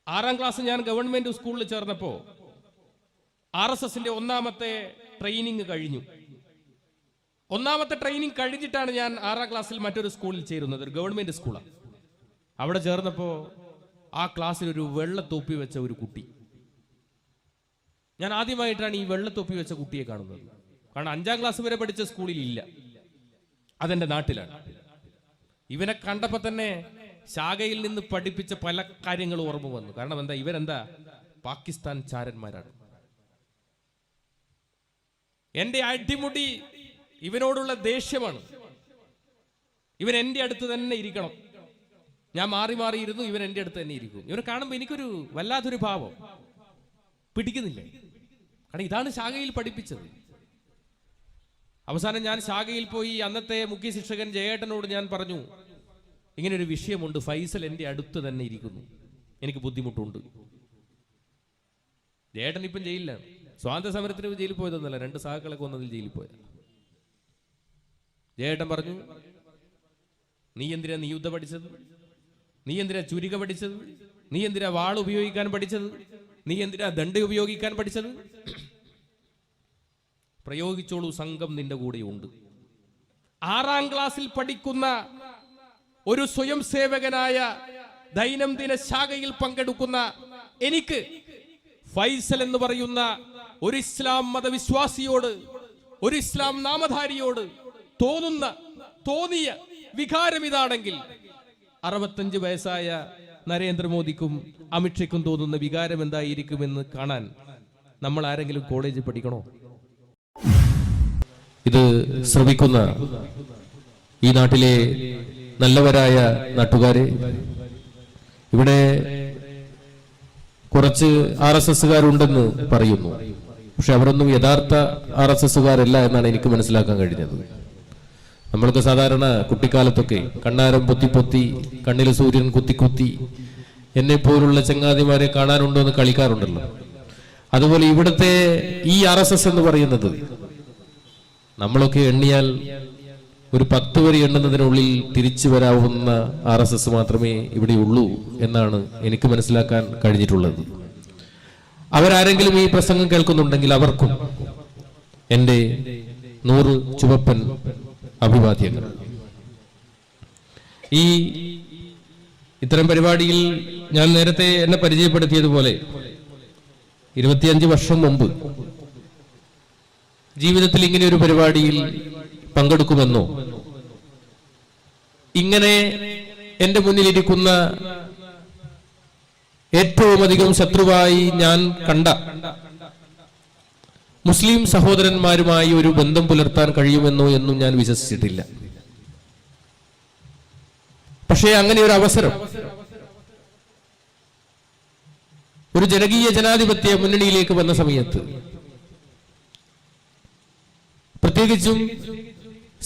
6ാം class ഞാൻ government സ്കൂളിൽ ചേർന്നപ്പോൾ RSSന്റെ ഒന്നാമത്തെ ട്രെയിനിങ് കഴിഞ്ഞു. ഒന്നാമത്തെ ട്രെയിനിങ് കഴിഞ്ഞിട്ടാണ് ഞാൻ 6ാം ക്ലാസ്സിൽ മറ്റൊരു സ്കൂളിൽ ചേരുന്നത്, ഒരു ഗവൺമെന്റ് സ്കൂളാണ്. അവിടെ ചേർന്നപ്പോൾ ആ ക്ലാസ്സിൽ ഒരു വെള്ളത്തൊപ്പി വെച്ച ഒരു കുട്ടി, ഞാൻ ആദ്യമായിട്ടാണ് ഈ വെള്ളത്തൊപ്പി വെച്ച കുട്ടിയെ കാണുന്നത്. കാരണം 5ാം ക്ലാസ് വരെ പഠിച്ച സ്കൂളിൽ ഇല്ല, അതെന്റെ നാട്ടിലാണ്. ഇവനെ കണ്ടപ്പോൾ തന്നെ ശാഖയിൽ നിന്ന് പഠിപ്പിച്ച പല കാര്യങ്ങളും ഓർമ്മ വന്നു. കാരണം എന്താ, ഇവരെന്താ പാകിസ്ഥാൻ ചാരന്മാരാണ്. എന്റെ അടിമുടി ഇവനോടുള്ള ദേഷ്യമാണ്. ഇവൻ എൻ്റെ അടുത്ത് തന്നെ ഇരിക്കണം, ഞാൻ മാറി മാറി ഇരുന്നു, ഇവൻ എൻ്റെ അടുത്ത് തന്നെ ഇരിക്കും. ഇവനെ കാണുമ്പോൾ എനിക്കൊരു വല്ലാത്തൊരു ഭാവം, പിടിക്കുന്നില്ല. കാരണം ഇതാണ് ശാഖയിൽ പഠിപ്പിച്ചത്. അവസാനം ഞാൻ ശാഖയിൽ പോയി അന്നത്തെ മുഖ്യ ശിക്ഷകൻ ജയേട്ടനോട് ഞാൻ പറഞ്ഞു, ഇങ്ങനെ ഒരു വിഷയമുണ്ട്, ഫൈസൽ എൻ്റെ അടുത്ത് തന്നെ ഇരിക്കുന്നു, എനിക്ക് ബുദ്ധിമുട്ടുണ്ട്. ജയേട്ടൻ ഇപ്പം ജയിലിലാണ്. സ്വാതന്ത്ര്യ സമരത്തിന് ജയിലിൽ പോയതൊന്നല്ല, 2 സഹാക്കളെ കൊന്നതിൽ ജയിലിൽ പോയത്. ജയേട്ടൻ പറഞ്ഞു, നീ എന്തിനാ നീ യുദ്ധം പഠിച്ചത്, നീ എന്തിനാ ചുരിക പഠിച്ചത്, നീ എന്തിനാ വാൾ ഉപയോഗിക്കാൻ പഠിച്ചത്, നീ എന്തിനാ ദണ്ഡ് ഉപയോഗിക്കാൻ പഠിച്ചത്? പ്രയോഗിച്ചോളൂ, സംഘം നിന്റെ കൂടെയുണ്ട്. 6ാം ക്ലാസ്സിൽ പഠിക്കുന്ന ഒരു സ്വയം സേവകനായ ദൈനംദിന ശാഖയിൽ പങ്കെടുക്കുന്ന എനിക്ക് ഫൈസൽ എന്ന് പറയുന്ന ഒരു ഇസ്ലാം മതവിശ്വാസിയോട്, ഒരു ഇസ്ലാം നാമധാരിയോട് തോന്നിയ വികാരം ഇതാണെങ്കിൽ 65 വയസ്സായ നരേന്ദ്രമോദിക്കും അമിത്ഷയ്ക്കും തോന്നുന്ന വികാരം എന്തായിരിക്കുമെന്ന് കാണാൻ നമ്മൾ ആരെങ്കിലും കോളേജിൽ പഠിക്കണോ? ഇത് ശ്രമിക്കുന്ന ഈ നാട്ടിലെ നല്ലവരായ നാട്ടുകാരെ, ഇവിടെ കുറച്ച് RSSകാരുണ്ടെന്ന് പറയുന്നു. പക്ഷെ അവരൊന്നും യഥാർത്ഥ RSSകാരല്ല എന്നാണ് എനിക്ക് മനസ്സിലാക്കാൻ കഴിഞ്ഞത്. നമ്മൾക്ക് സാധാരണ കുട്ടിക്കാലത്തൊക്കെ കണ്ണാരം പൊത്തി കണ്ണിൽ സൂര്യൻ കുത്തി എന്നെ പോലുള്ള ചങ്ങാതിമാരെ കാണാനുണ്ടോ എന്ന് കളിക്കാറുണ്ടല്ലോ. അതുപോലെ ഇവിടുത്തെ ഈ RSS എന്ന് പറയുന്നത് നമ്മളൊക്കെ എണ്ണിയാൽ ഒരു 10 വരെ എണ്ണുന്നതിനുള്ളിൽ തിരിച്ചു വരാവുന്ന RSS മാത്രമേ ഇവിടെ ഉള്ളൂ എന്നാണ് എനിക്ക് മനസ്സിലാക്കാൻ കഴിഞ്ഞിട്ടുള്ളത്. അവരാരെങ്കിലും ഈ പ്രസംഗം കേൾക്കുന്നുണ്ടെങ്കിൽ അവർക്കും എൻ്റെ 100 ചുവപ്പൻ അഭിവാദ്യങ്ങൾ. ഇത്തരം പരിപാടിയിൽ ഞാൻ നേരത്തെ എന്നെ പരിചയപ്പെടുത്തിയതുപോലെ 25 വർഷം മുമ്പ് ജീവിതത്തിൽ ഇങ്ങനെ ഒരു പരിപാടിയിൽ പങ്കെടുക്കുമെന്നോ, ഇങ്ങനെ എന്റെ മുന്നിലിരിക്കുന്ന ഏറ്റവും അധികം ശത്രുവായി ഞാൻ കണ്ട മുസ്ലിം സഹോദരന്മാരുമായി ഒരു ബന്ധം പുലർത്താൻ കഴിയുമെന്നോ എന്നും ഞാൻ വിശ്വസിച്ചിട്ടില്ല. പക്ഷേ അങ്ങനെ ഒരു അവസരം ഒരു ജനകീയ ജനാധിപത്യ മുന്നണിയിലേക്ക് വന്ന സമയത്ത്, പ്രത്യേകിച്ചും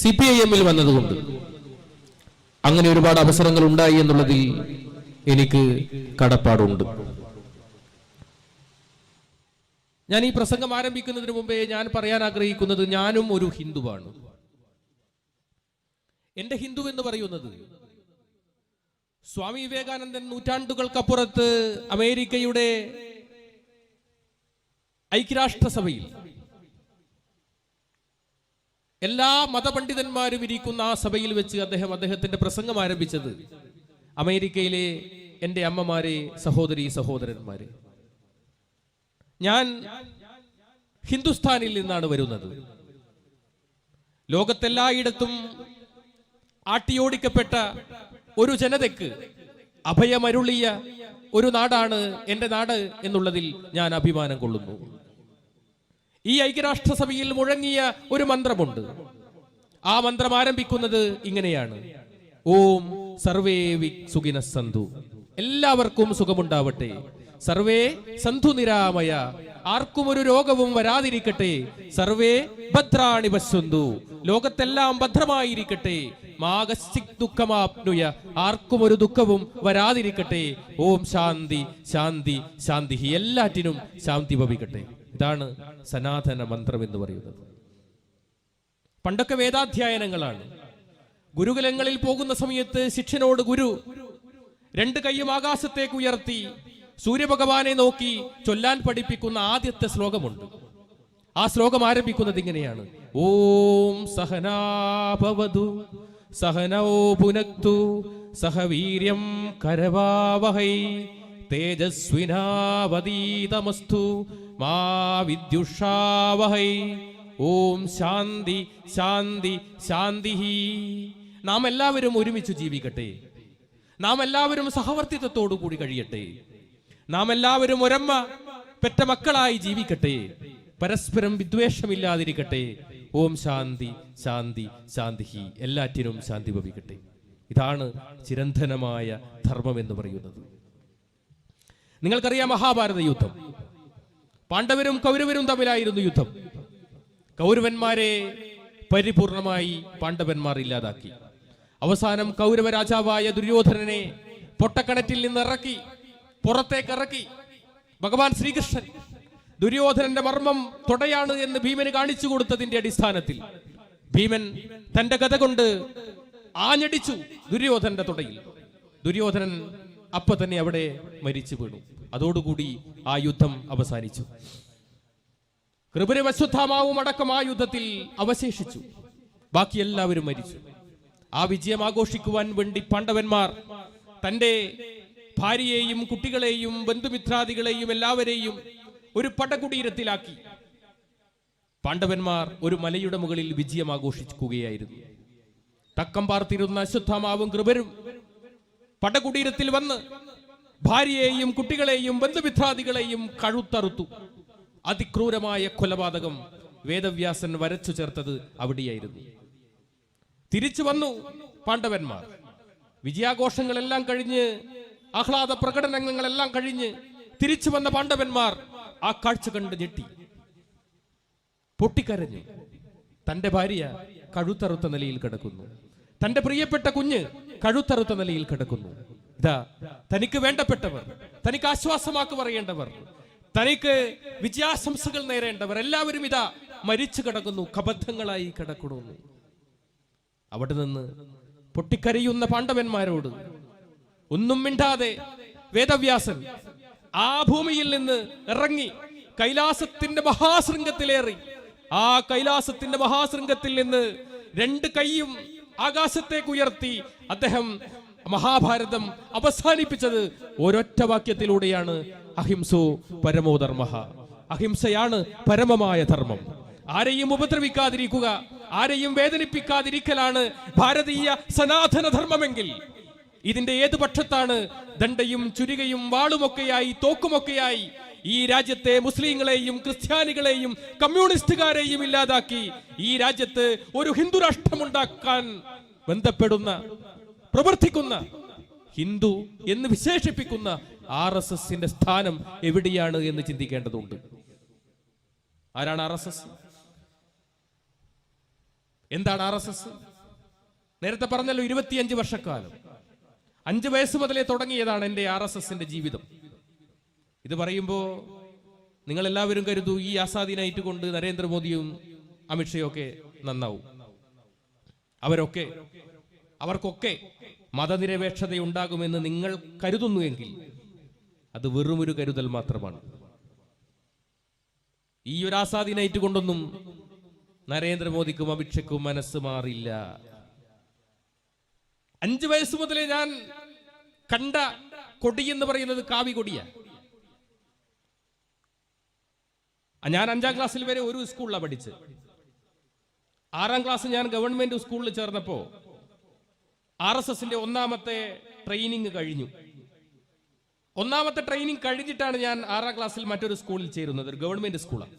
CPIM-ൽ വന്നതുകൊണ്ട് അങ്ങനെ ഒരുപാട് അവസരങ്ങൾ ഉണ്ടായി എന്നുള്ളതിൽ എനിക്ക് കടപ്പാടുണ്ട്. ഞാൻ ഈ പ്രസംഗം ആരംഭിക്കുന്നതിന് മുമ്പേ ഞാൻ പറയാൻ ആഗ്രഹിക്കുന്നത്, ഞാനും ഒരു ഹിന്ദുവാണ്. എന്റെ ഹിന്ദു എന്ന് പറയുന്നത് സ്വാമി വിവേകാനന്ദൻ നൂറ്റാണ്ടുകൾക്കപ്പുറത്ത് അമേരിക്കയുടെ ഐക്യരാഷ്ട്രസഭയിൽ എല്ലാ മതപണ്ഡിതന്മാരും ഇരിക്കുന്ന ആ സഭയിൽ വെച്ച് അദ്ദേഹത്തിന്റെ പ്രസംഗം ആരംഭിച്ചത്, അമേരിക്കയിലെ എൻ്റെ അമ്മമാരെ, സഹോദരന്മാരെ, ഞാൻ ഹിന്ദുസ്ഥാനിൽ നിന്നാണ് വരുന്നത്. ലോകത്തെല്ലായിടത്തും ആട്ടിയോടിക്കപ്പെട്ട ഒരു ജനതയ്ക്ക് അഭയമരുളിയ ഒരു നാടാണ് എൻ്റെ നാട് എന്നുള്ളതിൽ ഞാൻ അഭിമാനം കൊള്ളുന്നു. ഈ ഐക്യരാഷ്ട്രസഭയിൽ മുഴങ്ങിയ ഒരു മന്ത്രമുണ്ട്. ആ മന്ത്രം ആരംഭിക്കുന്നത് ഇങ്ങനെയാണ്: ഓം സർവേ സുഖിനഃ സന്തു, എല്ലാവർക്കും സുഖമുണ്ടാവട്ടെ. സർവേ സന്തു നിരാമയ, ആർക്കും ഒരു രോഗവും വരാതിരിക്കട്ടെ. സർവേ ഭദ്രാണി പശ്യന്തു, ലോകത്തെല്ലാം ഭദ്രമായിരിക്കട്ടെ. മാകശ്ചിത് ദുഃഖമാപ്നുയ, ആർക്കും ഒരു ദുഃഖവും വരാതിരിക്കട്ടെ. ഓം ശാന്തി ശാന്തി ശാന്തി, എല്ലാറ്റിനും ശാന്തി ഭവിക്കട്ടെ. ഇതാണ് സനാതന മന്ത്രം എന്ന് പറയുന്നത്. പണ്ടൊക്കെ വേദാധ്യായനങ്ങളാണ്. ഗുരുകുലങ്ങളിൽ പോകുന്ന സമയത്ത് ശിഷ്യനോട് ഗുരു 2 കൈയും ആകാശത്തേക്ക് ഉയർത്തി സൂര്യഭഗവാനെ നോക്കി ചൊല്ലാൻ പഠിപ്പിക്കുന്ന ആദ്യത്തെ ശ്ലോകമുണ്ട്. ആ ശ്ലോകം ആരംഭിക്കുന്നത് ഇങ്ങനെയാണ്: ഓം സഹനാഭവതു സഹനോ ഭുനക്തു സഹ വീര്യം കരവാവഹൈ തേജസ്വിനാവതീതമസ്തു മാ വിദ്യുഷാവഹൈ. ഓം ശാന്തി ശാന്തി ശാന്തി. നാം എല്ലാവരും ഒരുമിച്ച് ജീവിക്കട്ടെ. നാം എല്ലാവരും സഹവർത്തിത്വത്തോടു കൂടി കഴിയട്ടെ. നാം എല്ലാവരും ഒരമ്മ പെറ്റ മക്കളായി ജീവിക്കട്ടെ. പരസ്പരം വിദ്വേഷമില്ലാതിരിക്കട്ടെ. ഓം ശാന്തി ശാന്തി ശാന്തി. എല്ലാറ്റിനും ശാന്തി ഭവിക്കട്ടെ. ഇതാണ് ചിരന്തനമായ ധർമ്മം എന്ന് പറയുന്നത്. നിങ്ങൾക്കറിയാം, മഹാഭാരത യുദ്ധം പാണ്ഡവരും കൗരവരും തമ്മിലായിരുന്നു യുദ്ധം. കൗരവന്മാരെ പരിപൂർണമായി പാണ്ഡവന്മാർ ഇല്ലാതാക്കി. അവസാനം കൗരവ രാജാവായ ദുര്യോധനനെ പൊട്ടക്കിണറ്റിൽ നിന്ന് പുറത്തേക്കിറക്കി. ഭഗവാൻ ശ്രീകൃഷ്ണൻ ദുര്യോധനന്റെ മർമ്മം തൊടയാണ് എന്ന് ഭീമന് കാണിച്ചു കൊടുത്തതിന്റെ അടിസ്ഥാനത്തിൽ ഭീമൻ തന്റെ ഗദ കൊണ്ട് ആഞ്ഞടിച്ചു ദുര്യോധനന്റെ തുടയിൽ. ദുര്യോധനൻ അപ്പൊ തന്നെ അവിടെ മരിച്ചു വീണു. അതോടുകൂടി ആ യുദ്ധം അവസാനിച്ചു. കൃപരും അശ്വത്ഥാമാവും അടക്കം ആ യുദ്ധത്തിൽ അവശേഷിച്ചു. ബാക്കി എല്ലാവരും മരിച്ചു. ആ വിജയം ആഘോഷിക്കുവാൻ വേണ്ടി പാണ്ഡവന്മാർ തന്റെ ഭാര്യയെയും കുട്ടികളെയും ബന്ധുമിത്രാദികളെയും എല്ലാവരെയും ഒരു പടകുടീരത്തിലാക്കി. പാണ്ഡവന്മാർ ഒരു മലയുടെ മുകളിൽ വിജയം ആഘോഷിക്കുകയായിരുന്നു. തക്കം പാർത്തിരുന്ന അശ്വത്ഥാമാവും കൃപരും പടകുടീരത്തിൽ വന്ന് ഭാര്യയെയും കുട്ടികളെയും ബന്ധുമിത്രാദികളെയും കഴുത്തറുത്തു. അതിക്രൂരമായ കൊലപാതകം വേദവ്യാസൻ വരച്ചു ചേർത്തത് അവിടെയായിരുന്നു. തിരിച്ചു വന്നു പാണ്ഡവന്മാർ. വിജയാഘോഷങ്ങളെല്ലാം കഴിഞ്ഞ്, ആഹ്ലാദ പ്രകടനങ്ങളെല്ലാം കഴിഞ്ഞ് തിരിച്ചു വന്ന പാണ്ഡവന്മാർ ആ കാഴ്ച കണ്ട് ഞെട്ടി, പൊട്ടിക്കരഞ്ഞു. തന്റെ ഭാര്യ കഴുത്തറുത്ത നിലയിൽ കിടക്കുന്നു. തന്റെ പ്രിയപ്പെട്ട കുഞ്ഞ് കഴുത്തറുത്ത നിലയിൽ കിടക്കുന്നു. ഇതാ തനിക്ക് വേണ്ടപ്പെട്ടവർ, തനിക്ക് ആശ്വാസമാക്കി പറയേണ്ടവർ, തനിക്ക് വിജയാശംസകൾ നേരേണ്ടവർ എല്ലാവരും ഇതാ മരിച്ചു കിടക്കുന്നു, കബദ്ധങ്ങളായി കിടക്കുന്നു. അവിടെ നിന്ന് പൊട്ടിക്കരയുന്ന പാണ്ഡവന്മാരോട് ഒന്നും മിണ്ടാതെ വേദവ്യാസൻ ആ ഭൂമിയിൽ നിന്ന് ഇറങ്ങി കൈലാസത്തിന്റെ മഹാശൃംഗത്തിലേറി. ആ കൈലാസത്തിന്റെ മഹാശൃംഗത്തിൽ നിന്ന് രണ്ട് കൈയും ആകാശത്തേക്ക് ഉയർത്തി അദ്ദേഹം മഹാഭാരതം അവസാനിപ്പിച്ചത് ഒരൊറ്റ വാക്യത്തിലൂടെയാണ്: അഹിംസോ പരമോധർമ്മ. അഹിംസയാണ് പരമമായ ധർമ്മം. ആരെയും ഉപദ്രവിക്കാതിരിക്കുക, ആരെയും വേദനിപ്പിക്കാതിരിക്കലാണ് ഭാരതീയ സനാതന ധർമ്മമെങ്കിൽ ഇതിന്റെ ഏതു പക്ഷത്താണ് ദണ്ഡയും ചുരികയും വാളുമൊക്കെയായി തോക്കുമൊക്കെയായി ഈ രാജ്യത്തെ മുസ്ലിങ്ങളെയും ക്രിസ്ത്യാനികളെയും കമ്മ്യൂണിസ്റ്റുകാരെയും ഇല്ലാതാക്കി ഈ രാജ്യത്ത് ഒരു ഹിന്ദു രാഷ്ട്രമുണ്ടാക്കാൻ ബന്ധപ്പെടുന്ന, പ്രവർത്തിക്കുന്ന, ഹിന്ദു എന്ന് വിശേഷിപ്പിക്കുന്ന RSSന്റെ സ്ഥാനം എവിടെയാണ് എന്ന് ചിന്തിക്കേണ്ടതുണ്ട്. ആരാണ് RSS? എന്താണ് RSS? നേരത്തെ പറഞ്ഞല്ലോ, 25 വർഷക്കാലം, 5 വയസ്സ് മുതലേ തുടങ്ങിയതാണ് എൻ്റെ RSSന്റെ ജീവിതം. ഇത് പറയുമ്പോൾ നിങ്ങൾ എല്ലാവരും കരുതൂ ഈ ആസാദി നൈറ്റ് കൊണ്ട് നരേന്ദ്രമോദിയും അമിത്ഷയും ഒക്കെ നന്നാവും. അവർക്കൊക്കെ മതനിരപേക്ഷതയുണ്ടാകുമെന്ന് നിങ്ങൾ കരുതുന്നുവെങ്കിൽ അത് വെറുമൊരു കരുതൽ മാത്രമാണ്. ഈ ഒരു ആസാദി നൈറ്റ് കൊണ്ടൊന്നും നരേന്ദ്രമോദിക്കും അമിത്ഷയ്ക്കും മനസ്സ് മാറില്ല. 5 വയസ്സ് മുതലേ ഞാൻ കണ്ട കൊടി എന്ന് പറയുന്നത് കാവി കൊടിയാണ്. ഞാൻ 5ാം ക്ലാസ്സിൽ വരെ ഒരു സ്കൂളിലാണ് പഠിച്ചത്. 6ാം ക്ലാസ് ഞാൻ ഗവൺമെന്റ് സ്കൂളിൽ ചേർന്നപ്പോ RSSന്റെ ഒന്നാമത്തെ ട്രെയിനിങ് കഴിഞ്ഞു. ഒന്നാമത്തെ ട്രെയിനിങ് കഴിഞ്ഞിട്ടാണ് ഞാൻ 6ാം ക്ലാസ്സിൽ മറ്റൊരു സ്കൂളിൽ ചേരുന്നത്, ഒരു ഗവൺമെന്റ് സ്കൂളാണ്.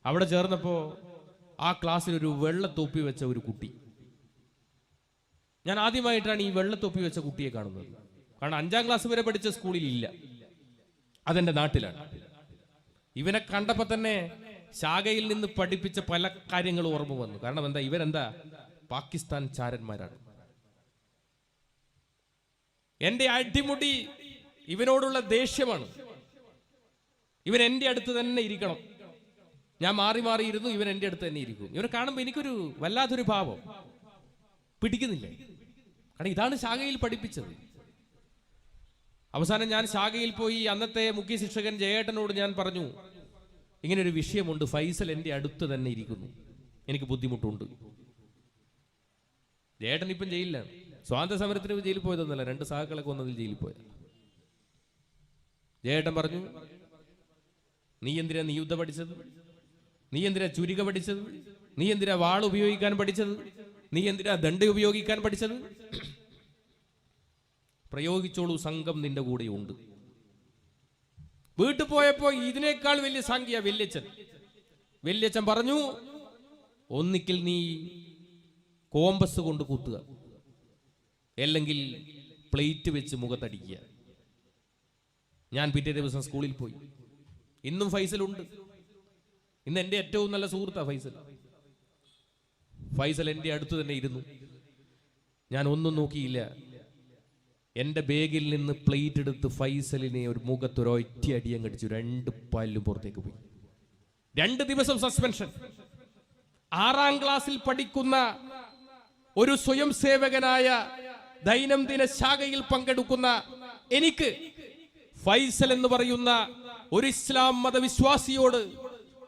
അവിടെ ചേർന്നപ്പോ ആ ക്ലാസ്സിൽ ഒരു വെള്ളത്തൊപ്പി വെച്ച ഒരു കുട്ടി. ഞാൻ ആദ്യമായിട്ടാണ് ഈ വെള്ളത്തൊപ്പി വെച്ച കുട്ടിയെ കാണുന്നത്. കാരണം 5ാം ക്ലാസ് വരെ പഠിച്ച സ്കൂളിൽ ഇല്ല, അതെന്റെ നാട്ടിലാണ്. ഇവനെ കണ്ടപ്പോ തന്നെ ശാഖയിൽ നിന്ന് പഠിപ്പിച്ച പല കാര്യങ്ങളും ഓർമ്മ വന്നു. കാരണം എന്താ, ഇവരെന്താ പാകിസ്ഥാൻ ചാരന്മാരാണ്. എന്റെ അടിമുടി ഇവനോടുള്ള ദേഷ്യമാണ്. ഇവൻ എന്റെ അടുത്ത് തന്നെ ഇരിക്കണം. ഞാൻ മാറി മാറിയിരുന്നു, ഇവൻ എന്റെ അടുത്ത് തന്നെ ഇരിക്കും. ഇവനെ കാണുമ്പോൾ എനിക്കൊരു വല്ലാത്തൊരു ഭാവം, പിടിക്കുന്നില്ല. കാരണം ഇതാണ് ശാഖയിൽ പഠിപ്പിച്ചത്. അവസാനം ഞാൻ ശാഖയിൽ പോയി അന്നത്തെ മുഖ്യ ശിക്ഷകൻ ജയേട്ടനോട് ഞാൻ പറഞ്ഞു, ഇങ്ങനൊരു വിഷയമുണ്ട്, ഫൈസൽ എൻ്റെ അടുത്ത് തന്നെ ഇരിക്കുന്നു, എനിക്ക് ബുദ്ധിമുട്ടുണ്ട്. ജയേട്ടൻ ഇപ്പം ജയിലിലാണ്. സ്വാതന്ത്ര്യ സമരത്തിന് ജയിലിൽ പോയതൊന്നല്ല, 2 സഹാക്കളൊക്കെ വന്നതിൽ ജയിലിൽ പോയത്. ജയേട്ടൻ പറഞ്ഞു, നീ എന്തിനാ നിയുദ്ധ പഠിച്ചത്? നീ എന്തിനാ ചുരിക പഠിച്ചത്? നീ എന്തിനാ വാൾ ഉപയോഗിക്കാൻ പഠിച്ചത്? നീ എന്തിനാ ദണ്ഡ് ഉപയോഗിക്കാൻ പഠിച്ചത്? പ്രയോഗിച്ചോളൂ, സംഘം നിന്റെ കൂടെയുണ്ട്. വീട്ടിൽ പോയപ്പോ ഇതിനേക്കാൾ വലിയ സംഖ്യ വല്യച്ഛൻ പറഞ്ഞു, ഒന്നിക്കിൽ നീ കോമ്പസ് കൊണ്ട് കുത്തുക, അല്ലെങ്കിൽ പ്ലേറ്റ് വെച്ച് മുഖത്തടിക്കുക. ഞാൻ പിറ്റേ ദിവസം സ്കൂളിൽ പോയി. ഇന്നും ഫൈസലുണ്ട്. ഇന്ന് എൻ്റെ ഏറ്റവും നല്ല സുഹൃത്താ ഫൈസൽ. ഫൈസൽ എൻ്റെ അടുത്ത് തന്നെ ഇരുന്നു. ഞാൻ ഒന്നും നോക്കിയില്ല. എൻ്റെ ബാഗിൽ നിന്ന് പ്ലേറ്റ് എടുത്ത് ഫൈസലിനെ ഒരു മുഖത്തൊരൊറ്റ അടിയം കടിച്ചു. 2 പല്ലും പുറത്തേക്ക് പോയി. 2 ദിവസം സസ്പെൻഷൻ. 6ാം ക്ലാസ്സിൽ പഠിക്കുന്ന ഒരു സ്വയം സേവകനായ ദൈനംദിന ശാഖയിൽ പങ്കെടുക്കുന്ന എനിക്ക് ഫൈസൽ എന്ന് പറയുന്ന ഒരു ഇസ്ലാം മതവിശ്വാസിയോട്,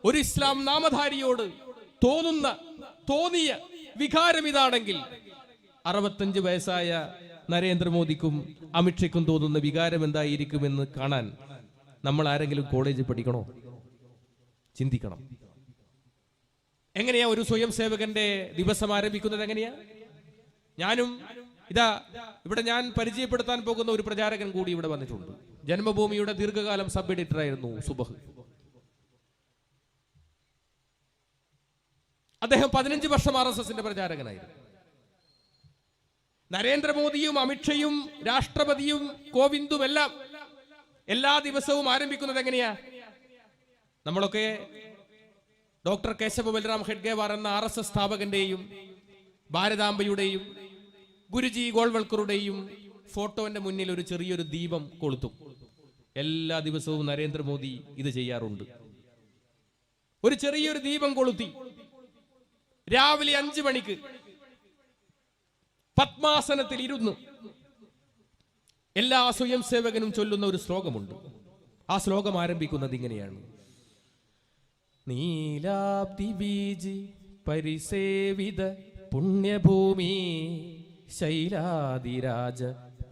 ഒരു ഇസ്ലാം നാമധാരിയോട് തോന്നിയ വികാരം ഇതാണെങ്കിൽ 65 വയസ്സായ നരേന്ദ്രമോദിക്കും അമിത്ഷയ്ക്കും തോന്നുന്ന വികാരം എന്തായിരിക്കുമെന്ന് കാണാൻ നമ്മൾ ആരെങ്കിലും കോളേജിൽ പഠിക്കണോ? ചിന്തിക്കണം. എങ്ങനെയാ ഒരു സ്വയം സേവകന്റെ ദിവസം ആരംഭിക്കുന്നത്? എങ്ങനെയാ? ഞാനും ഇവിടെ ഞാൻ പരിചയപ്പെടുത്താൻ പോകുന്ന ഒരു പ്രചാരകൻ കൂടി ഇവിടെ വന്നിട്ടുണ്ട്. ജന്മഭൂമിയുടെ ദീർഘകാലം സബ് എഡിറ്റർ ആയിരുന്നു സുബഹ്. അദ്ദേഹം 15 വർഷം RSSന്റെ പ്രചാരകനായിരുന്നു. നരേന്ദ്രമോദിയും അമിത്ഷയും രാഷ്ട്രപതിയും കോവിന്ദും എല്ലാ ദിവസവും ആരംഭിക്കുന്നത് എങ്ങനെയാ? നമ്മളൊക്കെ ഡോക്ടർ കേശവ ബൽറാം ഹെഡ്ഗേവാർ എന്ന RSS സ്ഥാപകന്റെയും ഭാരതാംബയുടെയും ഗുരുജി ഗോൾവൽക്കറുടെയും ഫോട്ടോന്റെ മുന്നിൽ ഒരു ചെറിയൊരു ദീപം കൊളുത്തും. എല്ലാ ദിവസവും നരേന്ദ്രമോദി ഇത് ചെയ്യാറുണ്ട്. ഒരു ചെറിയൊരു ദീപം കൊളുത്തി രാവിലെ 5 മണിക്ക് പത്മാസനത്തിൽ ഇരുന്ന് എല്ലാ സ്വയം സേവകനും ചൊല്ലുന്ന ഒരു ശ്ലോകമുണ്ട്. ആ ശ്ലോകം ആരംഭിക്കുന്നത് ഇങ്ങനെയാണ്: നീലാബ്ദി ബീജി പരിസേവിത പുണ്യഭൂമി ശൈലാദിരാജ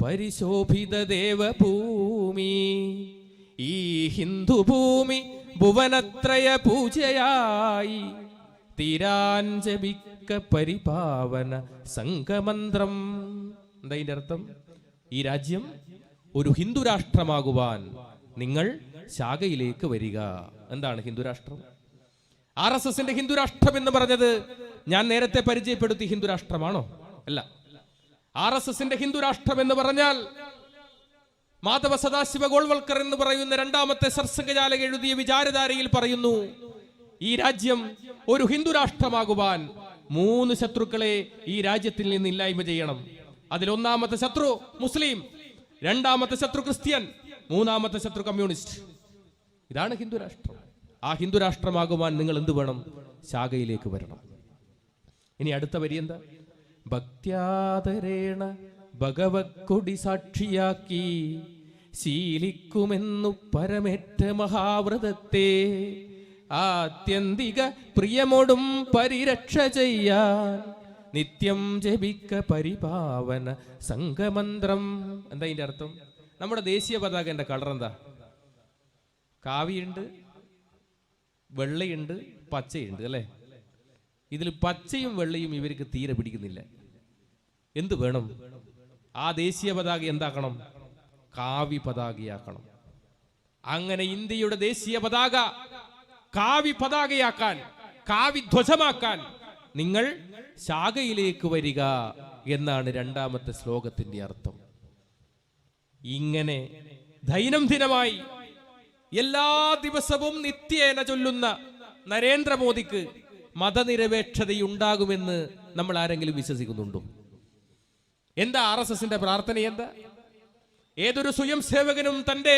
പരിശോഭിത ദേവഭൂമി, ഈ ഹിന്ദുഭൂമി ഭുവനത്രയ പൂജയായി തീരാഞ്ജപിക്ക പരിപാവന സംഘമന്ത്രം. എന്താ ഇതിന്റെ അർത്ഥം? ഈ രാജ്യം ഒരു ഹിന്ദു രാഷ്ട്രമാകുവാൻ നിങ്ങൾ ശാഖയിലേക്ക് വരിക. എന്താണ് ഹിന്ദുരാഷ്ട്രം? RSSന്റെ ഹിന്ദുരാഷ്ട്രം എന്ന് പറഞ്ഞത് ഞാൻ നേരത്തെ പരിചയപ്പെടുത്തി ഹിന്ദുരാഷ്ട്രമാണോ? അല്ല. RSSന്റെ ഹിന്ദുരാഷ്ട്രം എന്ന് പറഞ്ഞാൽ മാധവ സദാശിവ ഗോൾവൽക്കർ എന്ന് പറയുന്ന 2ാമത്തെ സർസംഘചാലക എഴുതിയ വിചാരധാരയിൽ പറയുന്നു, ഈ രാജ്യം ഒരു ഹിന്ദുരാഷ്ട്രമാകുവാൻ 3 ശത്രുക്കളെ ഈ രാജ്യത്തിൽ നിന്ന് ഇല്ലായ്മ ചെയ്യണം. അതിൽ 1ാമത്തെ ശത്രു മുസ്ലിം, 2ാമത്തെ ശത്രു ക്രിസ്ത്യൻ, 3ാമത്തെ ശത്രു കമ്മ്യൂണിസ്റ്റ്. ഇതാണ് ഹിന്ദുരാഷ്ട്രം. ആ ഹിന്ദുരാഷ്ട്രമാകുവാൻ നിങ്ങൾ എന്ത് വേണം? ശാഖയിലേക്ക് വരണം. ഇനി അടുത്ത വരി എന്താ? ഭക്ത്യാദരേണ ഭഗവത്കൊടി സാക്ഷിയാക്കി ശീലിക്കുമെന്നു പരമേറ്റ മഹാവ്രതത്തെ ആത്യന്തിക പ്രിയമോടും പരിരക്ഷ ചെയ്യാൻ നിത്യം ജപിക്ക പരിപാവന സംഘമന്ത്രം. എന്താ ഇതിന്റെ അർത്ഥം? നമ്മുടെ ദേശീയ പതാകന്റെ കളർ എന്താ? കാവിയുണ്ട്, വെള്ളയുണ്ട്, പച്ചയുണ്ട് അല്ലേ? ഇതിൽ പച്ചയും വെള്ളയും ഇവർക്ക് തീരെ പിടിക്കുന്നില്ല. എന്ത് വേണം? ആ ദേശീയ പതാക എന്താക്കണം? കാവി പതാകയാക്കണം. അങ്ങനെ ഇന്ത്യയുടെ ദേശീയ പതാക കാവി പതാകയാക്കാൻ, കാവി ധ്വജമാക്കാൻ നിങ്ങൾ ശാഖയിലേക്ക് വരിക എന്നാണ് 2ാമത്തെ ശ്ലോകത്തിന്റെ അർത്ഥം. ഇങ്ങനെ ദൈനംദിനമായി എല്ലാ ദിവസവും നിത്യേന ചൊല്ലുന്ന നരേന്ദ്രമോദിക്ക് മതനിരപേക്ഷതയുണ്ടാകുമെന്ന് നമ്മൾ ആരെങ്കിലും വിശ്വസിക്കുന്നുണ്ടോ? എന്താ RSSന്റെ പ്രാർത്ഥന? എന്താ? ഏതൊരു സ്വയം സേവകനും തന്റെ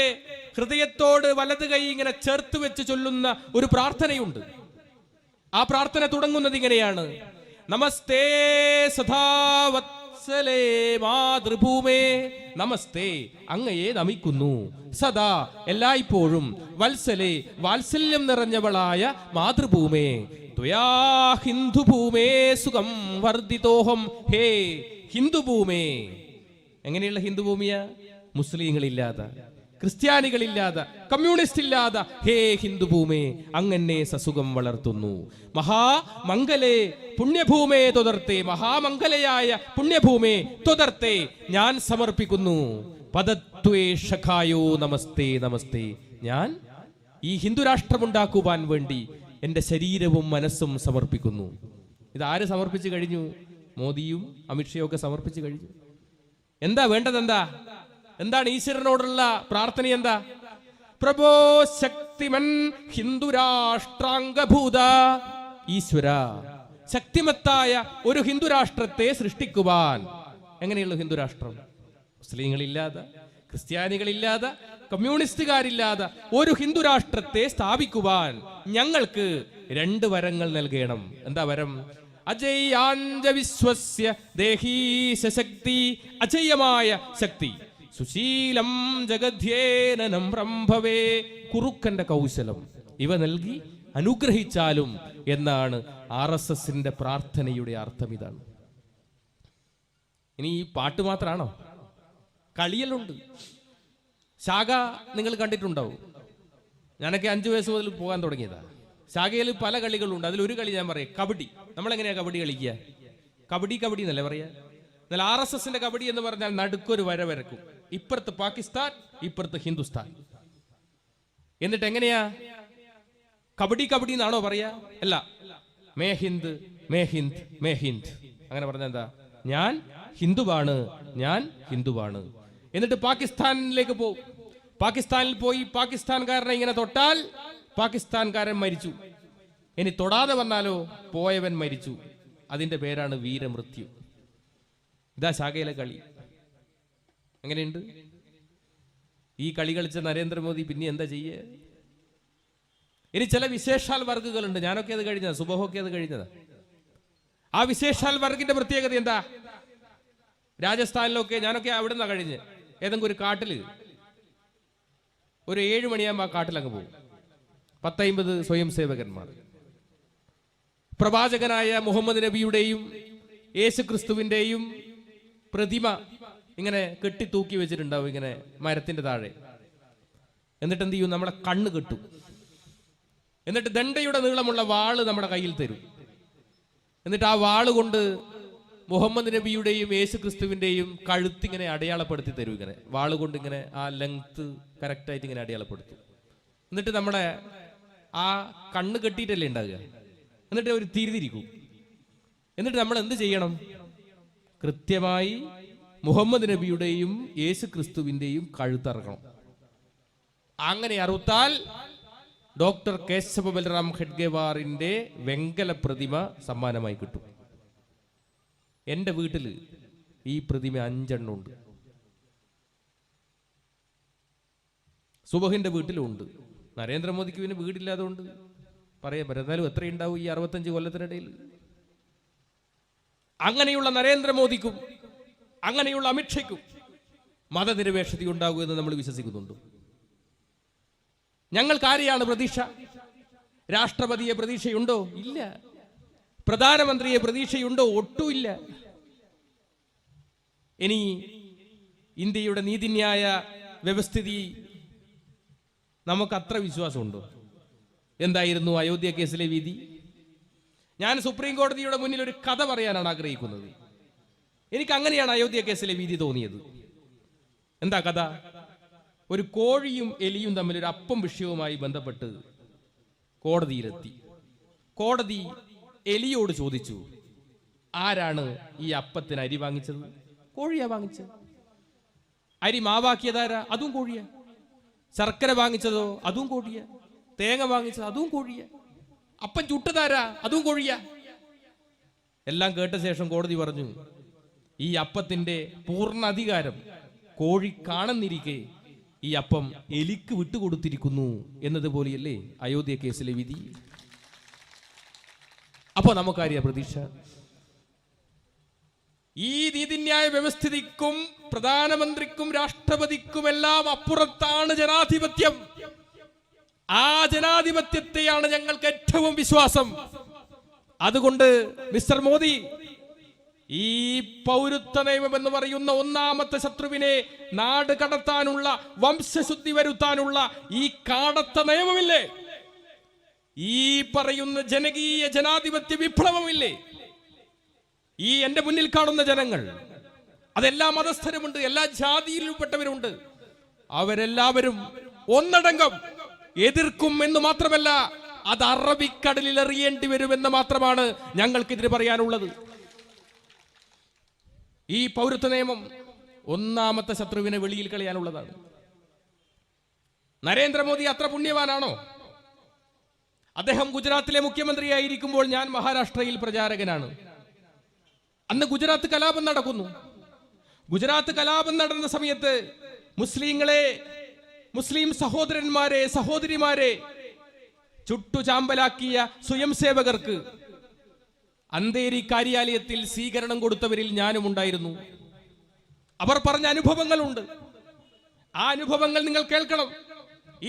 ഹൃദയത്തോട് വലത് കൈ ഇങ്ങനെ ചേർത്ത് വെച്ച് ചൊല്ലുന്ന ഒരു പ്രാർത്ഥനയുണ്ട്. ആ പ്രാർത്ഥന തുടങ്ങുന്നത് ഇങ്ങനെയാണ്: നമസ്തേ സദാ വത്സലേ മാതൃഭൂമേ നമസ്തേ അങ്ങയെ നമിക്കുന്നു. സദാ എല്ലായ്പ്പോഴും വത്സലേ വാത്സല്യം നിറഞ്ഞവളായ മാതൃഭൂമേ ത്വയാ ഹിന്ദുഭൂമേ സുഖം വർദ്ധിതോഹം. ഹേ ഹിന്ദുഭൂമേ. എങ്ങനെയുള്ള ഹിന്ദുഭൂമിയാ? മുസ്ലിങ്ങളില്ലാതെ, ക്രിസ്ത്യാനികളില്ലാതെ, കമ്മ്യൂണിസ്റ്റ് ഇല്ലാതെ ഹേ ഹിന്ദുഭൂമേ അങ്ങനെ സസുഖം വളർത്തുന്നു. മഹാമംഗലേ പുണ്യഭൂമേ തൊതർത്തേ. മഹാമംഗലയായ പുണ്യഭൂമേ തൊതർത്തേ ഞാൻ സമർപ്പിക്കുന്നു. പദത്വേ ഷഖായോ നമസ്തേ നമസ്തേ. ഞാൻ ഈ ഹിന്ദുരാഷ്ട്രമുണ്ടാക്കുവാൻ വേണ്ടി എൻ്റെ ശരീരവും മനസ്സും സമർപ്പിക്കുന്നു. ഇതാര് സമർപ്പിച്ചു കഴിഞ്ഞു? മോദിയും അമിത്ഷയും ഒക്കെ സമർപ്പിച്ചു കഴിഞ്ഞു. എന്താ വേണ്ടത്? എന്താണ് ഈശ്വരനോടുള്ള പ്രാർത്ഥന? എന്താ? പ്രഭോ ശക്തിമൻ ഹിന്ദുരാഷ്ട്രാംഗഭൂത. ഈശ്വര, ശക്തിമത്തായ ഒരു ഹിന്ദുരാഷ്ട്രത്തെ സൃഷ്ടിക്കുവാൻ. എങ്ങനെയുള്ള ഹിന്ദുരാഷ്ട്രം? മുസ്ലിങ്ങളില്ലാതെ, ക്രിസ്ത്യാനികളില്ലാതെ, കമ്മ്യൂണിസ്റ്റുകാരില്ലാതെ ഒരു ഹിന്ദുരാഷ്ട്രത്തെ സ്ഥാപിക്കുവാൻ ഞങ്ങൾക്ക് 2 വരങ്ങൾ നൽകണം. എന്താ വരം? അജയ്യാഞ്ച വിശ്വസ്യ ദേഹീശക്തി. അജയ്യമായ ശക്തി. സുശീലം ജഗധ്യേനം ഭവേ. കുറുക്കന്റെ കൗശലം. ഇവ നൽകി അനുഗ്രഹിച്ചാലും എന്നാണ് RSSന്റെ പ്രാർത്ഥനയുടെ അർത്ഥം. ഇതാണ്. ഇനി ഈ പാട്ട് മാത്രമാണോ? കളിയലുണ്ട്. ശാഖ നിങ്ങൾ കണ്ടിട്ടുണ്ടാവും. ഞാനൊക്കെ 5 വയസ്സ് മുതൽ പോകാൻ തുടങ്ങിയതാ. ശാഖയിൽ പല കളികളുണ്ട്. അതിലൊരു കളി ഞാൻ പറയാം, കബഡി. നമ്മളെങ്ങനെയാ കബഡി കളിക്കുക? കബഡി എന്നല്ലേ പറയാ? എന്നാൽ RSSന്റെ കബഡി എന്ന് പറഞ്ഞാൽ നടുക്കൊരു വര വരക്കും. ഇപ്പുറത്ത് പാകിസ്ഥാൻ, ഇപ്പുറത്ത് ഹിന്ദുസ്ഥാൻ. എന്നിട്ട് എങ്ങനെയാ? കബഡി എന്നാണോ പറയാ? അല്ല, may Hind may Hind may Hind. അങ്ങനെ പറഞ്ഞ എന്താ? ഞാൻ ഹിന്ദുവാണ്, ഞാൻ ഹിന്ദുവാണ്. എന്നിട്ട് പാകിസ്ഥാനിലേക്ക് പോകും. പാകിസ്ഥാനിൽ പോയി പാകിസ്ഥാൻകാരനെ ഇങ്ങനെ തൊട്ടാൽ പാകിസ്ഥാൻകാരൻ മരിച്ചു. ഇനി തൊടാതെ വന്നാലോ പോയവൻ മരിച്ചു. അതിന്റെ പേരാണ് വീരമൃത്യു. ഇതാ ശാഖയിലെ കളി. എങ്ങനെയുണ്ട്? ഈ കളി കളിച്ച നരേന്ദ്രമോദി പിന്നെ എന്താ ചെയ്യേ? ഇനി ചില വിശേഷാൽ വർഗുകളുണ്ട്. ഞാനൊക്കെ അത് കഴിഞ്ഞതാ, സുബഹൊക്കെ അത് കഴിഞ്ഞതാ. ആ വിശേഷാൽ വർഗിന്റെ പ്രത്യേകത എന്താ? രാജസ്ഥാനിലൊക്കെ ഞാനൊക്കെ അവിടെ നിന്നാ കഴിഞ്ഞ് ഏതെങ്കിലും ഒരു കാട്ടില് ഒരു 7 മണിയാകുമ്പോൾ ആ കാട്ടിലങ്ങ് പോകും. 10-50 സ്വയം സേവകന്മാർ. പ്രവാചകനായ മുഹമ്മദ് നബിയുടെയും യേശു ക്രിസ്തുവിന്റെയും പ്രതിമ ഇങ്ങനെ കെട്ടി തൂക്കി വെച്ചിട്ടുണ്ടാവും ഇങ്ങനെ മരത്തിന്റെ താഴെ. എന്നിട്ട് എന്ത് ചെയ്യും? നമ്മളെ കണ്ണ് കെട്ടും. എന്നിട്ട് ദണ്ഡയുടെ നീളമുള്ള വാള് നമ്മുടെ കയ്യിൽ തരും. എന്നിട്ട് ആ വാള് കൊണ്ട് മുഹമ്മദ് നബിയുടെയും യേശു ക്രിസ്തുവിന്റെയും കഴുത്തിങ്ങനെ അടയാളപ്പെടുത്തി തരും. ഇങ്ങനെ വാള് കൊണ്ട് ഇങ്ങനെ ആ ലെങ്ത് കറക്റ്റായിട്ട് ഇങ്ങനെ അടയാളപ്പെടുത്തും. എന്നിട്ട് നമ്മുടെ ആ കണ്ണ് കെട്ടിയിട്ടല്ലേ ഉണ്ടാകുക. എന്നിട്ട് ഒരു തിരിതിരിക്കും. എന്നിട്ട് നമ്മൾ എന്ത് ചെയ്യണം? കൃത്യമായി മുഹമ്മദ് നബിയുടെയും യേശു ക്രിസ്തുവിന്റെയും കഴുത്തറക്കണം. അങ്ങനെ അറുത്താൽ ഡോക്ടർ കേശവ ബൽറാം ഖഡ്ഗേവാറിന്റെ വെങ്കല പ്രതിമ സമ്മാനമായി കിട്ടും. എൻ്റെ വീട്ടിൽ ഈ പ്രതിമ 5 എണ്ണം ഉണ്ട്. സുബഹിന്റെ വീട്ടിലും ഉണ്ട്. നരേന്ദ്രമോദിക്ക് പിന്നെ വീടില്ലാതുകൊണ്ട് പറയാൻ പറ്റും. എന്നാലും എത്രയുണ്ടാവും ഈ 65 കൊല്ലത്തിനിടയിൽ? അങ്ങനെയുള്ള നരേന്ദ്രമോദിക്കും അങ്ങനെയുള്ള അമിത്ഷയ്ക്കും മതനിരപേക്ഷത ഉണ്ടാകുമെന്ന് നമ്മൾ വിശ്വസിക്കുന്നുണ്ട്. ഞങ്ങൾക്ക് ആരെയാണ് പ്രതീക്ഷ? രാഷ്ട്രപതിയെ പ്രതീക്ഷയുണ്ടോ? ഇല്ല. പ്രധാനമന്ത്രിയെ പ്രതീക്ഷയുണ്ടോ? ഒട്ടുമില്ല. ഇനി ഇന്ത്യയുടെ നീതിന്യായ വ്യവസ്ഥിതി നമുക്ക് അത്ര വിശ്വാസമുണ്ടോ? എന്തായിരുന്നു അയോധ്യ കേസിലെ വിധി? ഞാൻ സുപ്രീം കോടതിയുടെ മുന്നിൽ ഒരു കഥ പറയാനാണ് ആഗ്രഹിക്കുന്നത്. എനിക്ക് അങ്ങനെയാണ് അയോധ്യ കേസിലെ വിധി തോന്നിയത്. എന്താ കഥ? ഒരു കോഴിയും എലിയും തമ്മിൽ ഒരു അപ്പം വിഷയവുമായി ബന്ധപ്പെട്ട് കോടതിയിലെത്തി. കോടതി എലിയോട് ചോദിച്ചു, ആരാണ് ഈ അപ്പത്തിന് അരി വാങ്ങിച്ചത്? കോഴിയാ വാങ്ങിച്ചത്. അരി മാവാക്കിയതാരാ? അതും കോഴിയാ. ശർക്കര വാങ്ങിച്ചതോ? അതും കോഴിയാ. തേങ്ങ വാങ്ങിച്ചത്? അതും കോഴിയാ. അപ്പം ചുട്ടതാരാ? അതും കോഴിയാ. എല്ലാം കേട്ട ശേഷം കോടതി പറഞ്ഞു, ഈ അപ്പത്തിന്റെ പൂർണ്ണ അധികാരം കോഴി കാണുന്നിരിക്കെ ഈ അപ്പം എലിക്ക് വിട്ടുകൊടുത്തിരിക്കുന്നു എന്നതുപോലെയല്ലേ അയോധ്യ കേസിലെ വിധി? അപ്പൊ നമുക്കറിയാം പ്രതീക്ഷ. ഈ നീതിന്യായ വ്യവസ്ഥിതിക്കും പ്രധാനമന്ത്രിക്കും രാഷ്ട്രപതിക്കുമെല്ലാം അപ്പുറത്താണ് ജനാധിപത്യം. ആ ജനാധിപത്യത്തെയാണ് ഞങ്ങൾക്ക് ഏറ്റവും വിശ്വാസം. അതുകൊണ്ട് മിസ്റ്റർ മോദി, ഈ പൗരത്വ നിയമം എന്ന് പറയുന്ന ഒന്നാമത്തെ ശത്രുവിനെ നാട് കടത്താനുള്ള, വംശശുദ്ധി വരുത്താനുള്ള ഈ കാടത്ത നിയമമില്ലേ, ഈ പറയുന്ന ജനകീയ ജനാധിപത്യ വിപ്ലവമില്ലേ, ഈ എന്റെ മുന്നിൽ കാണുന്ന ജനങ്ങൾ, അതെല്ലാ മതസ്ഥരുമുണ്ട്, എല്ലാ ജാതിയിലുംപ്പെട്ടവരുമുണ്ട്, അവരെല്ലാവരും ഒന്നടങ്കം എതിർക്കും എന്ന് മാത്രമല്ല, അത് അറബിക്കടലിൽ എറിയേണ്ടി വരുമെന്ന് മാത്രമാണ് ഞങ്ങൾക്കിതിന് പറയാനുള്ളത്. ഈ പൗരത്വ നിയമം ഒന്നാമത്തെ ശത്രുവിനെ വെളിയിൽ കളയാനുള്ളതാണ്. നരേന്ദ്രമോദി അത്ര പുണ്യവാനാണോ? അദ്ദേഹം ഗുജറാത്തിലെ മുഖ്യമന്ത്രിയായിരിക്കുമ്പോൾ ഞാൻ മഹാരാഷ്ട്രയിൽ പ്രചാരകനാണ്. അന്ന് ഗുജറാത്ത് കലാപം നടക്കുന്നു. ഗുജറാത്ത് കലാപം നടന്ന സമയത്ത് മുസ്ലിം സഹോദരന്മാരെ, സഹോദരിമാരെ ചുട്ടുചാമ്പലാക്കിയ സ്വയം സേവകർക്ക് അന്തേരി കാര്യാലയത്തിൽ സ്വീകരണം കൊടുത്തവരിൽ ഞാനും ഉണ്ടായിരുന്നു. അവർ പറഞ്ഞ അനുഭവങ്ങളുണ്ട്. ആ അനുഭവങ്ങൾ നിങ്ങൾ കേൾക്കണം.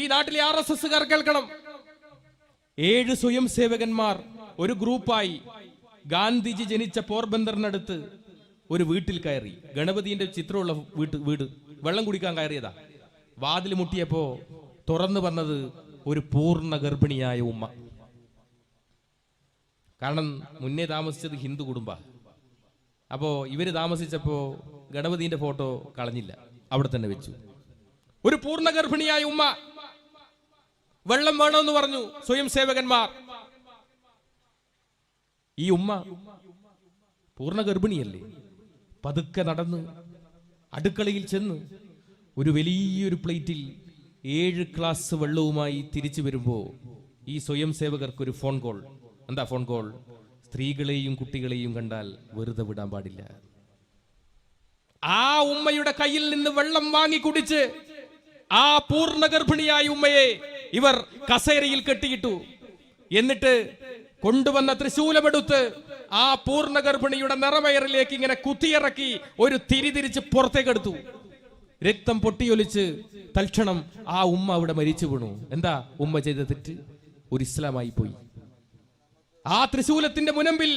ഈ നാട്ടിലെ RSSകാർ കേൾക്കണം. 7 സ്വയം സേവകന്മാർ ഒരു ഗ്രൂപ്പായി ഗാന്ധിജി ജനിച്ച പോർബന്ദറിനടുത്ത് ഒരു വീട്ടിൽ കയറി. ഗണപതിന്റെ ചിത്രമുള്ള വീട് വെള്ളം കുടിക്കാൻ കയറിയതാ. വാതിൽ മുട്ടിയപ്പോ തുറന്നു വന്നത് ഒരു പൂർണ്ണ ഗർഭിണിയായ ഉമ്മ. കാരണം മുന്നേ താമസിച്ചത് ഹിന്ദു കുടുംബ. അപ്പോ ഇവര് താമസിച്ചപ്പോ ഗണപതിന്റെ ഫോട്ടോ കളഞ്ഞില്ല, അവിടെ തന്നെ വെച്ചു. ഒരു പൂർണ്ണ ഗർഭിണിയായ ഉമ്മ. വെള്ളം വേണമെന്ന് പറഞ്ഞു സ്വയം സേവകന്മാർ. ഈ ഉമ്മ പൂർണ്ണ ഗർഭിണിയല്ലേ, പതുക്കെ നടന്ന് അടുക്കളയിൽ ചെന്ന് ഒരു വലിയൊരു പ്ലേറ്റിൽ 7 ഗ്ലാസ് വെള്ളവുമായി തിരിച്ചു വരുമ്പോ ഈ സ്വയം സേവകർക്ക് ഒരു ഫോൺ കോൾ. എന്താ ഫോൺ കോൾ? സ്ത്രീകളെയും കുട്ടികളെയും കണ്ടാൽ വെറുതെ വിടാൻ പാടില്ല. ആ ഉമ്മയുടെ കയ്യിൽ നിന്ന് വെള്ളം വാങ്ങി കുടിച്ച് ആ പൂർണ്ണ ഗർഭിണിയായ ഉമ്മയെ ഇവർ കസേരയിൽ കെട്ടിയിട്ടു. എന്നിട്ട് കൊണ്ടുവന്ന തൃശൂലമെടുത്ത് ആ പൂർണ്ണ ഗർഭിണിയുടെ നിറവയറിലേക്ക് ഇങ്ങനെ കുത്തിയിറക്കി ഒരു തിരിച്ച് പുറത്തേക്കെടുത്തു. രക്തം പൊട്ടിയൊലിച്ച് തൽക്ഷണം ആ ഉമ്മ അവിടെ മരിച്ചു വീണു. എന്താ ഉമ്മ ചെയ്ത തെറ്റ്? ഒരു ഇസ്ലാമായി പോയി. ആ തൃശൂലത്തിന്റെ മുനമ്പിൽ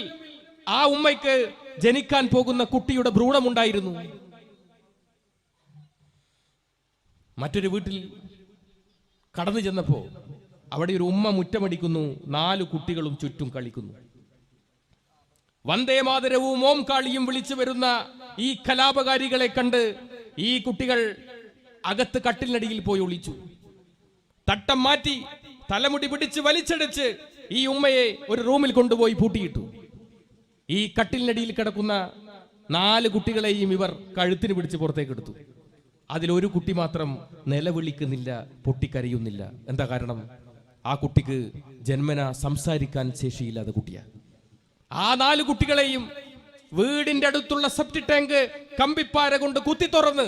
ആ ഉമ്മയ്ക്ക് ജനിക്കാൻ പോകുന്ന കുട്ടിയുടെ ഭ്രൂണമുണ്ടായിരുന്നു. മറ്റൊരു വീട്ടിൽ കടന്നു ചെന്നപ്പോ അവിടെ ഒരു ഉമ്മ മുറ്റമടിക്കുന്നു, 4 കുട്ടികളും ചുറ്റും കളിക്കുന്നു. വന്ദേ മാതരവും ഓം കാളിയും വിളിച്ചു വരുന്ന ഈ കലാപകാരികളെ കണ്ട് ഈ കുട്ടികൾ അകത്ത് കട്ടിലിനടിയിൽ പോയി ഒളിച്ചു. തട്ടം മാറ്റി തലമുടി പിടിച്ച് വലിച്ചടിച്ച് ഈ ഉമ്മയെ ഒരു റൂമിൽ കൊണ്ടുപോയി പൂട്ടിയിട്ടു. ഈ കട്ടിലിനടിയിൽ കിടക്കുന്ന 4 കുട്ടികളെയും ഇവർ കഴുത്തിന് പിടിച്ച് പുറത്തേക്ക് എടുത്തു. അതിലൊരു കുട്ടി മാത്രം നിലവിളിക്കുന്നില്ല, പൊട്ടിക്കരയുന്നില്ല. എന്താ കാരണം? ആ കുട്ടിക്ക് ജന്മന സംസാരിക്കാൻ ശേഷിയില്ലാത്ത കുട്ടിയാണ്. ആ 4 കുട്ടികളെയും വീടിന്റെ അടുത്തുള്ള സെപ്റ്റി ടാങ്ക് കമ്പിപ്പാര കൊണ്ട് കുത്തി തുറന്ന്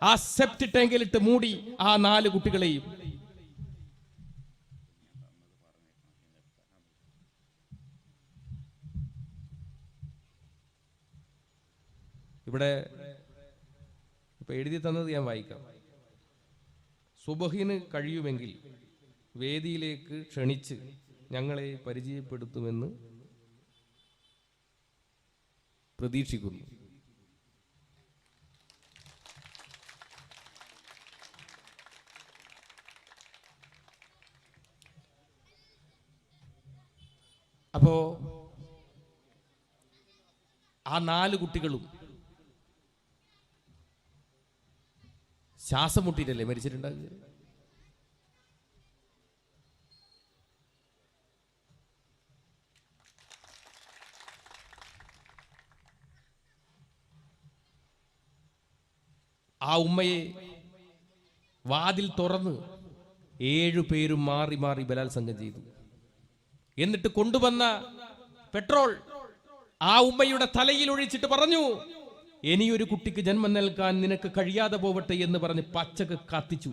ആ സെപ്റ്റി ടാങ്കിലിട്ട് മൂടി ആ 4 കുട്ടികളെയും. ഇവിടെ ഇപ്പൊ എഴുതി തന്നത് ഞാൻ വായിക്കാം. സുബഹിന് കഴിയുമെങ്കിൽ വേദിയിലേക്ക് ക്ഷണിച്ച് ഞങ്ങളെ പരിചയപ്പെടുത്തുമെന്ന് പ്രതീക്ഷിക്കുന്നു. അപ്പോ ആ 4 കുട്ടികളും ശ്വാസം മുട്ടിയിട്ടല്ലേ മരിച്ചിട്ടുണ്ടാകുക? ആ ഉമ്മയെ വാതിൽ തുറന്ന് 7 പേരും മാറി മാറി ബലാത്സംഗം ചെയ്തു. എന്നിട്ട് കൊണ്ടുവന്ന പെട്രോൾ ആ ഉമ്മയുടെ തലയിൽ ഒഴിച്ചിട്ട് പറഞ്ഞു, ഇനിയൊരു കുട്ടിക്ക് ജന്മം നൽകാൻ നിനക്ക് കഴിയാതെ പോവട്ടെ എന്ന് പറഞ്ഞ് പച്ചക്ക് കത്തിച്ചു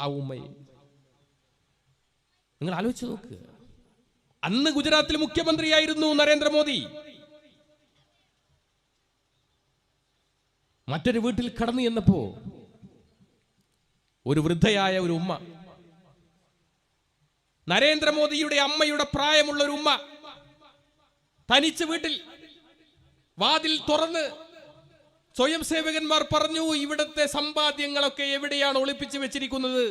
ആ ഉമ്മയെ. നിങ്ങൾ ആലോചിച്ച് നോക്കുക. അന്ന് ഗുജറാത്തിൽ മുഖ്യമന്ത്രിയായിരുന്നു നരേന്ദ്രമോദി. മറ്റൊരു വീട്ടിൽ കടന്നു ചെന്നപ്പോ ഒരു വൃദ്ധയായ ഒരു ഉമ്മ, നരേന്ദ്രമോദിയുടെ അമ്മയുടെ പ്രായമുള്ള ഒരു ഉമ്മ, തനിച്ച് വീട്ടിൽ വാതിൽ തുറന്ന് സ്വയം സേവകന്മാർ പറഞ്ഞു, ഇവിടുത്തെ സമ്പാദ്യങ്ങളൊക്കെ എവിടെയാണ് ഒളിപ്പിച്ചു വെച്ചിരിക്കുന്നത്,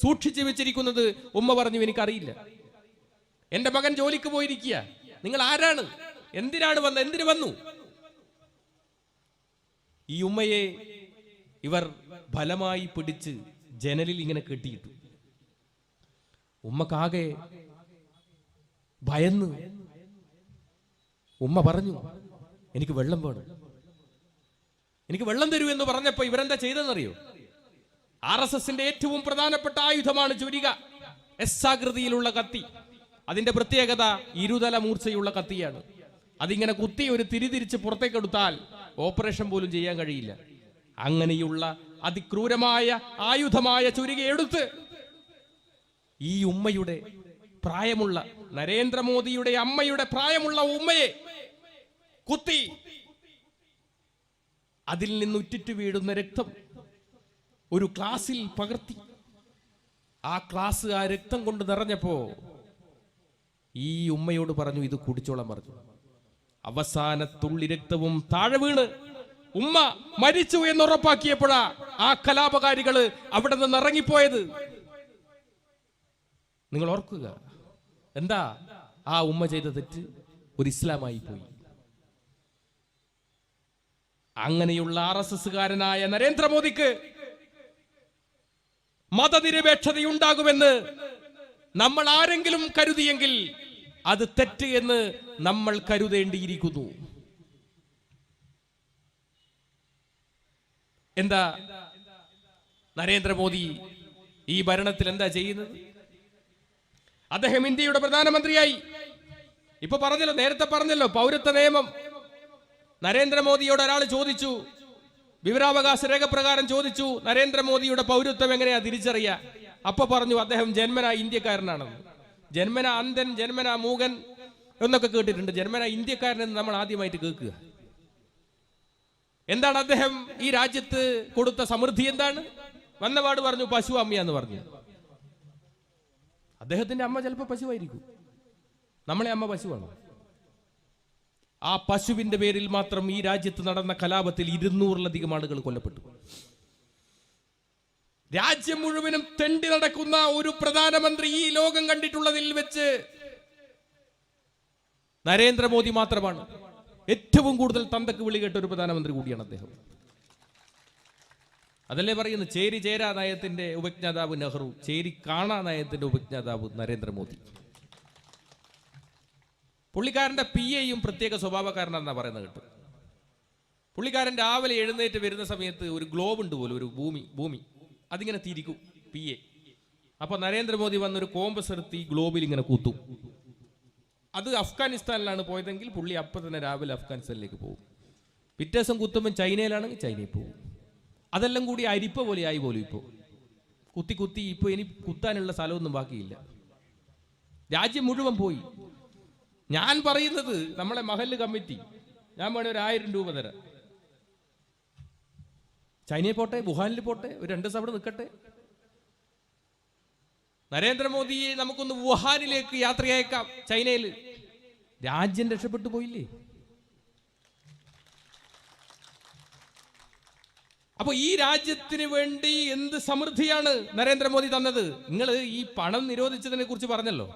സൂക്ഷിച്ചു വെച്ചിരിക്കുന്നത്? ഉമ്മ പറഞ്ഞു, എനിക്കറിയില്ല, എന്റെ മകൻ ജോലിക്ക് പോയിരിക്കുക. നിങ്ങൾ ആരാണ്? എന്തിനാണ് വന്നത്? എന്തിനു വന്നു? ഈ ഉമ്മയെ ഇവർ ബലമായി പിടിച്ച് ജനലിൽ ഇങ്ങനെ കെട്ടിയിട്ടു. ഉമ്മക്കാകെ ഭയന്ന് ഉമ്മ പറഞ്ഞു, എനിക്ക് വെള്ളം വേണം, എനിക്ക് വെള്ളം തരൂ എന്ന് പറഞ്ഞപ്പോ ഇവരെന്താ ചെയ്തെന്നറിയോ? RSSന്റെ ഏറ്റവും പ്രധാനപ്പെട്ട ആയുധമാണ് ചുരിക, എസ് ആകൃതിയിലുള്ള കത്തി. അതിന്റെ പ്രത്യേകത ഇരുതല മൂർച്ചയുള്ള കത്തിയാണ്. അതിങ്ങനെ കുത്തി ഒരു തിരിതിരിച്ച് പുറത്തേക്കെടുത്താൽ ഓപ്പറേഷൻ പോലും ചെയ്യാൻ കഴിയില്ല. അങ്ങനെയുള്ള അതിക്രൂരമായ ആയുധമായ ചുരിക എടുത്ത് ഈ ഉമ്മയുടെ പ്രായമുള്ള, നരേന്ദ്രമോദിയുടെ അമ്മയുടെ പ്രായമുള്ള ഉമ്മയെ കുത്തി അതിൽ നിന്ന് ഉറ്റിറ്റ് വീഴുന്ന രക്തം ഒരു ഗ്ലാസിൽ പകർത്തി. ആ ഗ്ലാസ് ആ രക്തം കൊണ്ട് നിറഞ്ഞപ്പോ ഈ ഉമ്മയോട് പറഞ്ഞു, ഇത് കുടിച്ചോളാൻ പറഞ്ഞു. അവസാന തുള്ളി രക്തവും താഴെ വീണ് ഉമ്മ മരിച്ചു എന്നുറപ്പാക്കിയപ്പോഴാ ആ കലാപകാരികള് അവിടെ നിന്ന് ഇറങ്ങിപ്പോയത്. നിങ്ങൾ ഓർക്കുക, എന്താ ആ ഉമ്മ ചെയ്ത തെറ്റ്? ഒരു ഇസ്ലാമായി പോയി. അങ്ങനെയുള്ള RSSകാരനായ നരേന്ദ്രമോദിക്ക് മതനിരപേക്ഷതയുണ്ടാകുമെന്ന് നമ്മൾ ആരെങ്കിലും കരുതിയെങ്കിൽ അത് തെറ്റ് എന്ന് നമ്മൾ കരുതേണ്ടിയിരിക്കുന്നു. എന്താ നരേന്ദ്രമോദി ഈ ഭരണത്തിൽ എന്താ ചെയ്യുന്നത്? അദ്ദേഹം ഇന്ത്യയുടെ പ്രധാനമന്ത്രിയായി. ഇപ്പൊ പറഞ്ഞല്ലോ, നേരത്തെ പറഞ്ഞല്ലോ, പൗരത്വ നിയമം. നരേന്ദ്രമോദിയോട് ഒരാൾ ചോദിച്ചു, വിവരാവകാശ രേഖ പ്രകാരം ചോദിച്ചു, നരേന്ദ്രമോദിയുടെ പൗരത്വം എങ്ങനെയാ തിരിച്ചറിയുക? അപ്പൊ പറഞ്ഞു, അദ്ദേഹം ജന്മനാ ഇന്ത്യക്കാരനാണെന്ന്. ജന്മന അന്ധൻ, ജന്മന മൂകൻ എന്നൊക്കെ കേട്ടിട്ടുണ്ട്. ജന്മന ഇന്ത്യക്കാരനെന്ന് നമ്മൾ ആദ്യമായിട്ട് കേൾക്കുക. എന്താണ് അദ്ദേഹം ഈ രാജ്യത്ത് കൊടുത്ത സമൃദ്ധി? എന്താണ്? വന്നപാട് പറഞ്ഞു, പശു അമ്മയാന്ന് പറഞ്ഞു. അദ്ദേഹത്തിന്റെ അമ്മ ചിലപ്പോൾ പശുവായിരിക്കും, നമ്മളെ അമ്മ പശുവാണ്. ആ പശുവിന്റെ പേരിൽ മാത്രം ഈ രാജ്യത്ത് നടന്ന കലാപത്തിൽ 200-ലധികം ആളുകൾ കൊല്ലപ്പെട്ടു. രാജ്യം മുഴുവനും തെണ്ടി നടക്കുന്ന ഒരു പ്രധാനമന്ത്രി ഈ ലോകം കണ്ടിട്ടുള്ളതിൽ വെച്ച് നരേന്ദ്രമോദി മാത്രമാണ്. ഏറ്റവും കൂടുതൽ തന്തക്ക് വിളി കേട്ട ഒരു പ്രധാനമന്ത്രി കൂടിയാണ് അദ്ദേഹം. അതല്ലേ പറയുന്നു, ചേരി ചേരാ നയത്തിന്റെ ഉപജ്ഞാതാവ് നെഹ്റു, ചേരി കാണാ നയത്തിന്റെ ഉപജ്ഞാതാവ് നരേന്ദ്രമോദി. പുള്ളിക്കാരന്റെ PAയും പ്രത്യേക സ്വഭാവക്കാരനാണെന്നാ പറയുന്നത് കേട്ടു. പുള്ളിക്കാരൻ രാവിലെ എഴുന്നേറ്റ് വരുന്ന സമയത്ത് ഒരു ഗ്ലോബ് ഉണ്ട് പോലും, ഒരു ഭൂമി അതിങ്ങനെ തിരിക്കും PA. അപ്പൊ നരേന്ദ്രമോദി വന്നൊരു കോമ്പസ് എടുത്ത് ഈ ഗ്ലോബിൽ ഇങ്ങനെ കൂത്തും. അത് അഫ്ഗാനിസ്ഥാനിലാണ് പോയതെങ്കിൽ പുള്ളി അപ്പം തന്നെ രാവിലെ അഫ്ഗാനിസ്ഥാനിലേക്ക് പോകും. പിറ്റേ ദിവസം കുത്തുമ്പോൾ ചൈനയിലാണെങ്കിൽ ചൈനയിൽ പോകും. അതെല്ലാം കൂടി അരിപ്പ പോലെ ആയി പോലും. ഇപ്പോൾ കുത്തി ഇപ്പൊ ഇനി കുത്താനുള്ള സ്ഥലമൊന്നും ബാക്കിയില്ല. രാജ്യം മുഴുവൻ പോയി. ഞാൻ പറയുന്നത്, നമ്മളെ മഹല്ല് കമ്മിറ്റി, ഞാൻ വേണേ ഒരു 1000 രൂപ തരാം. ചൈനയിൽ പോട്ടെ, വുഹാനിൽ പോട്ടെ, ഒരു 2 ദിവസം അവിടെ നിൽക്കട്ടെ. നരേന്ദ്രമോദിയെ നമുക്കൊന്ന് വുഹാനിലേക്ക് യാത്രയയക്കാം. ചൈനയിൽ രാജ്യം രക്ഷപ്പെട്ടു പോയില്ലേ? അപ്പൊ ഈ രാജ്യത്തിന് വേണ്ടി എന്ത് സമൃദ്ധിയാണ് നരേന്ദ്രമോദി തന്നത്? നിങ്ങൾ ഈ പണം നിരോധിച്ചതിനെ കുറിച്ച് പറഞ്ഞല്ലോ.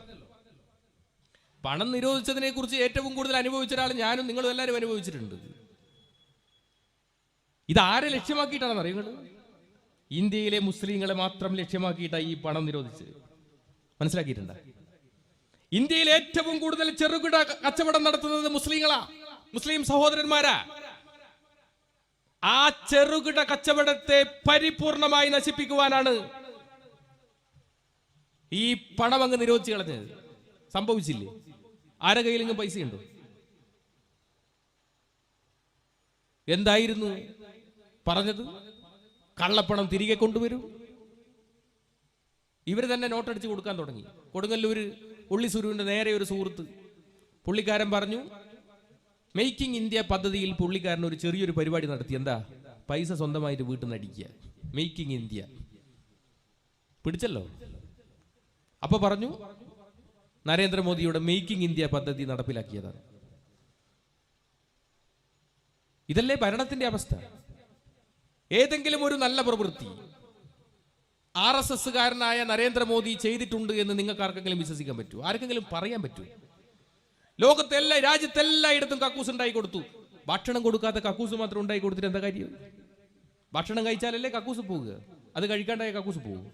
പണം നിരോധിച്ചതിനെ കുറിച്ച് ഏറ്റവും കൂടുതൽ അനുഭവിച്ച ഒരാൾ ഞാനും നിങ്ങളും എല്ലാവരും അനുഭവിച്ചിട്ടുണ്ട്. ഇതാരെ ലക്ഷ്യമാക്കിയിട്ടാണെന്ന് അറിയുന്നത്? ഇന്ത്യയിലെ മുസ്ലിങ്ങളെ മാത്രം ലക്ഷ്യമാക്കിയിട്ടാണ് ഈ പണം നിരോധിച്ചത്. മനസ്സിലാക്കിയിട്ടുണ്ട്? ഇന്ത്യയിൽ ഏറ്റവും കൂടുതൽ ചെറുകിട കച്ചവടം നടത്തുന്നത് മുസ്ലിങ്ങളാ, മുസ്ലിം സഹോദരന്മാരാ. ആ ചെറുകിട കച്ചവടത്തെ പരിപൂർണമായി നശിപ്പിക്കുവാനാണ് ഈ പണം അങ്ങ് നിരോധിച്ച് കളഞ്ഞത്. സംഭവിച്ചില്ലേ? ആരെ കയ്യിലെങ്കിലും പൈസയുണ്ടോ? എന്തായിരുന്നു പറഞ്ഞത്? കള്ളപ്പണം തിരികെ കൊണ്ടുവരും. ഇവർ തന്നെ നോട്ടടിച്ച് കൊടുക്കാൻ തുടങ്ങി. കൊടുങ്ങല്ലൂര് ഉള്ളിസുരുവിന്റെ നേരെ ഒരു സുഹൃത്ത്, പുള്ളിക്കാരൻ പറഞ്ഞു, മേക്കിംഗ് ഇന്ത്യ പദ്ധതിയിൽ പുള്ളിക്കാരൻ ഒരു ചെറിയൊരു പരിപാടി നടത്തി. എന്താ? പൈസ സ്വന്തമായിട്ട് വീട്ടിൽ നിന്ന് അടിക്കുക. മേക്കിംഗ് ഇന്ത്യ പിടിച്ചല്ലോ. അപ്പൊ പറഞ്ഞു നരേന്ദ്രമോദിയുടെ മേക്കിംഗ് ഇന്ത്യ പദ്ധതി നടപ്പിലാക്കിയതാണ്. ഇതല്ലേ ഭരണത്തിന്റെ അവസ്ഥ? ഏതെങ്കിലും ഒരു നല്ല പ്രവൃത്തി RSSകാരനായ നരേന്ദ്രമോദി ചെയ്തിട്ടുണ്ട് എന്ന് നിങ്ങൾക്ക് ആർക്കെങ്കിലും വിശ്വസിക്കാൻ പറ്റൂ? ആർക്കെങ്കിലും പറയാൻ പറ്റൂ? ലോകത്തെല്ലാം രാജ്യത്തെല്ലായിടത്തും കക്കൂസ് ഉണ്ടായി കൊടുത്തു. ഭക്ഷണം കൊടുക്കാത്ത കക്കൂസ് മാത്രം ഉണ്ടായി കൊടുത്തിട്ട് എന്താ കാര്യം? ഭക്ഷണം കഴിച്ചാലല്ലേ കക്കൂസ് പോവുക, അത് കഴിക്കാണ്ടായ കക്കൂസ് പോകും.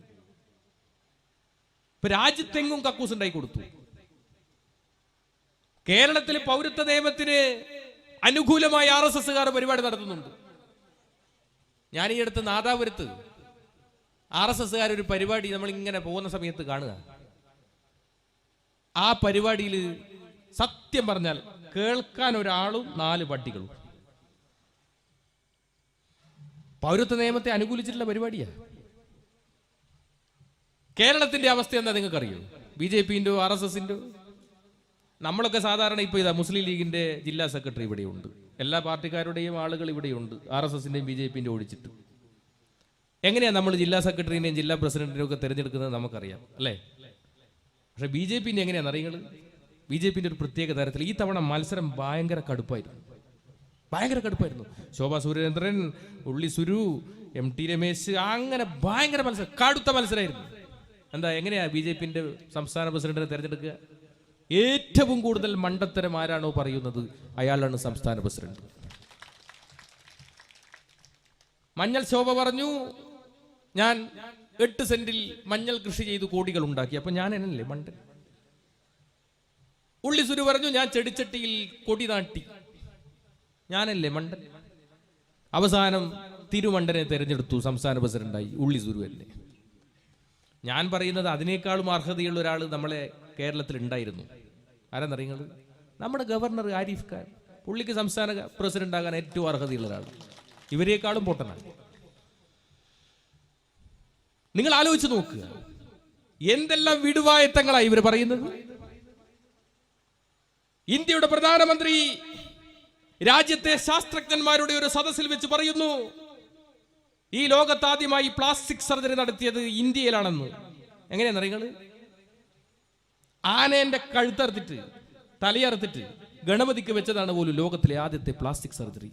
ഇപ്പൊ രാജ്യത്തെങ്ങും കക്കൂസ് ഉണ്ടായി കൊടുത്തു. കേരളത്തിൽ പൗരത്വ നിയമത്തിന് അനുകൂലമായി RSSകാർ പരിപാടി നടത്തുന്നുണ്ട്. ഞാൻ ഈ അടുത്ത് നാദാപുരത്ത് RSSകാരൊരു പരിപാടി നമ്മൾ ഇങ്ങനെ പോകുന്ന സമയത്ത് കാണുക. ആ പരിപാടിയിൽ സത്യം പറഞ്ഞാൽ കേൾക്കാൻ ഒരാളും 4 പട്ടികളും. പൗരത്വ നിയമത്തെ അനുകൂലിച്ചിട്ടുള്ള പരിപാടിയാ. കേരളത്തിന്റെ അവസ്ഥ എന്താ നിങ്ങൾക്കറിയോ? BJPന്റെ RSSന്റെ നമ്മളൊക്കെ സാധാരണ ഇപ്പൊ ഇതാ മുസ്ലിം ലീഗിന്റെ ജില്ലാ സെക്രട്ടറി ഇവിടെയുണ്ട്, എല്ലാ പാർട്ടിക്കാരുടെയും ആളുകൾ ഇവിടെയുണ്ട്, RSSന്റെയും BJPന്റെ ഓടിച്ചിട്ട്. എങ്ങനെയാ നമ്മൾ ജില്ലാ സെക്രട്ടറിനെയും ജില്ലാ പ്രസിഡന്റിനെയും ഒക്കെ തിരഞ്ഞെടുക്കുന്നത് നമുക്കറിയാം അല്ലേ? പക്ഷെ BJPന്റെ എങ്ങനെയാണെന്ന് അറിയുന്നത്? BJPന്റെ ഒരു പ്രത്യേക തരത്തിൽ ഈ തവണ മത്സരം ഭയങ്കര കടുപ്പായിരുന്നു. ശോഭാ സുരേന്ദ്രൻ, ഉള്ളി സുരു, MT രമേശ്, അങ്ങനെ ഭയങ്കര മത്സരം, കടുത്ത മത്സരമായിരുന്നു. എന്താ എങ്ങനെയാ BJPന്റെ സംസ്ഥാന പ്രസിഡന്റിനെ തിരഞ്ഞെടുക്കുക? ഏറ്റവും കൂടുതൽ മണ്ടത്തരം ആരാണോ പറയുന്നത് അയാളാണ് സംസ്ഥാന പ്രസിഡന്റ്. മഞ്ഞൾ ശോഭ പറഞ്ഞു ഞാൻ 8 സെന്റിൽ മഞ്ഞൾ കൃഷി ചെയ്ത് കോടികൾ ഉണ്ടാക്കി. അപ്പൊ ഞാൻ എന്നല്ലേ മണ്ടൻ? ഉള്ളി സുരു പറഞ്ഞു ഞാൻ ചെടിച്ചട്ടിയിൽ കൊടി നാട്ടി. ഞാനല്ലേ മണ്ടൻ? അവസാനം തിരുമണ്ടനെ തെരഞ്ഞെടുത്തു, സംസ്ഥാന പ്രസിഡന്റായി ഉള്ളി സുരു അല്ലേ. ഞാൻ പറയുന്നത് അതിനേക്കാളും അർഹതയുള്ള ഒരാൾ നമ്മളെ കേരളത്തിൽ ഉണ്ടായിരുന്നു. ആരാന്നറിയുന്നത്? നമ്മുടെ ഗവർണർ ആരിഫ് ഖാൻ. പുള്ളിക്ക് സംസ്ഥാന പ്രസിഡന്റ് ആകാൻ ഏറ്റവും അർഹതയുള്ള ഒരാൾ. ഇവരെക്കാളും പൊട്ടനാണ്. നിങ്ങൾ ആലോചിച്ച് നോക്കുക, എന്തെല്ലാം വിടുവായത്തങ്ങളായി ഇവർ പറയുന്നത്. ഇന്ത്യയുടെ പ്രധാനമന്ത്രി രാജ്യത്തെ ശാസ്ത്രജ്ഞന്മാരുടെ ഒരു സദസ്സിൽ വെച്ച് പറയുന്നു ഈ ലോകത്താദ്യമായി പ്ലാസ്റ്റിക് സർജറി നടത്തിയത് ഇന്ത്യയിലാണെന്ന്. എങ്ങനെയാണെന്നറിയുന്നത്? ആനേന്റെ കഴുത്തറുത്തിട്ട് തലയറുത്തിട്ട് ഗണപതിക്ക് വെച്ചതാണ് പോലും ലോകത്തിലെ ആദ്യത്തെ പ്ലാസ്റ്റിക് സർജറി.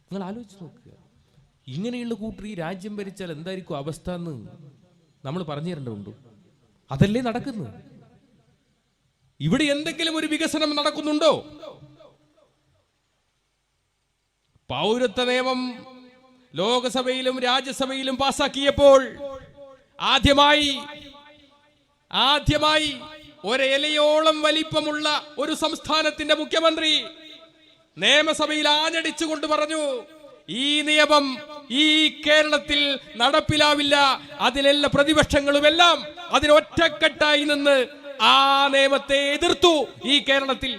നിങ്ങൾ ആലോചിച്ച് നോക്കുക. ഇങ്ങനെയുള്ള കൂട്ടർ ഈ രാജ്യം ഭരിച്ചാൽ എന്തായിരിക്കും അവസ്ഥ എന്ന് നമ്മൾ പറഞ്ഞു തരേണ്ടതുണ്ട്. അതല്ലേ നടക്കുന്നു? ഇവിടെ എന്തെങ്കിലും ഒരു വികസനം നടക്കുന്നുണ്ടോ? പൗരത്വ നിയമം ലോകസഭയിലും രാജ്യസഭയിലും പാസാക്കിയപ്പോൾ ആദ്യമായി ഒരേലയോളം വലിപ്പമുള്ള ഒരു സംസ്ഥാനത്തിന്റെ മുഖ്യമന്ത്രി നിയമസഭയിൽ ആഞ്ഞടിച്ചുകൊണ്ട് പറഞ്ഞു ഈ നിയമം ഈ കേരളത്തിൽ നടപ്പിലാവില്ല. അതിലെല്ലാ പ്രതിപക്ഷങ്ങളുമെല്ലാം അതിനൊറ്റക്കെട്ടായി നിന്ന് ആ നിയമത്തെ എതിർത്തു. ഈ കേരളത്തിൽ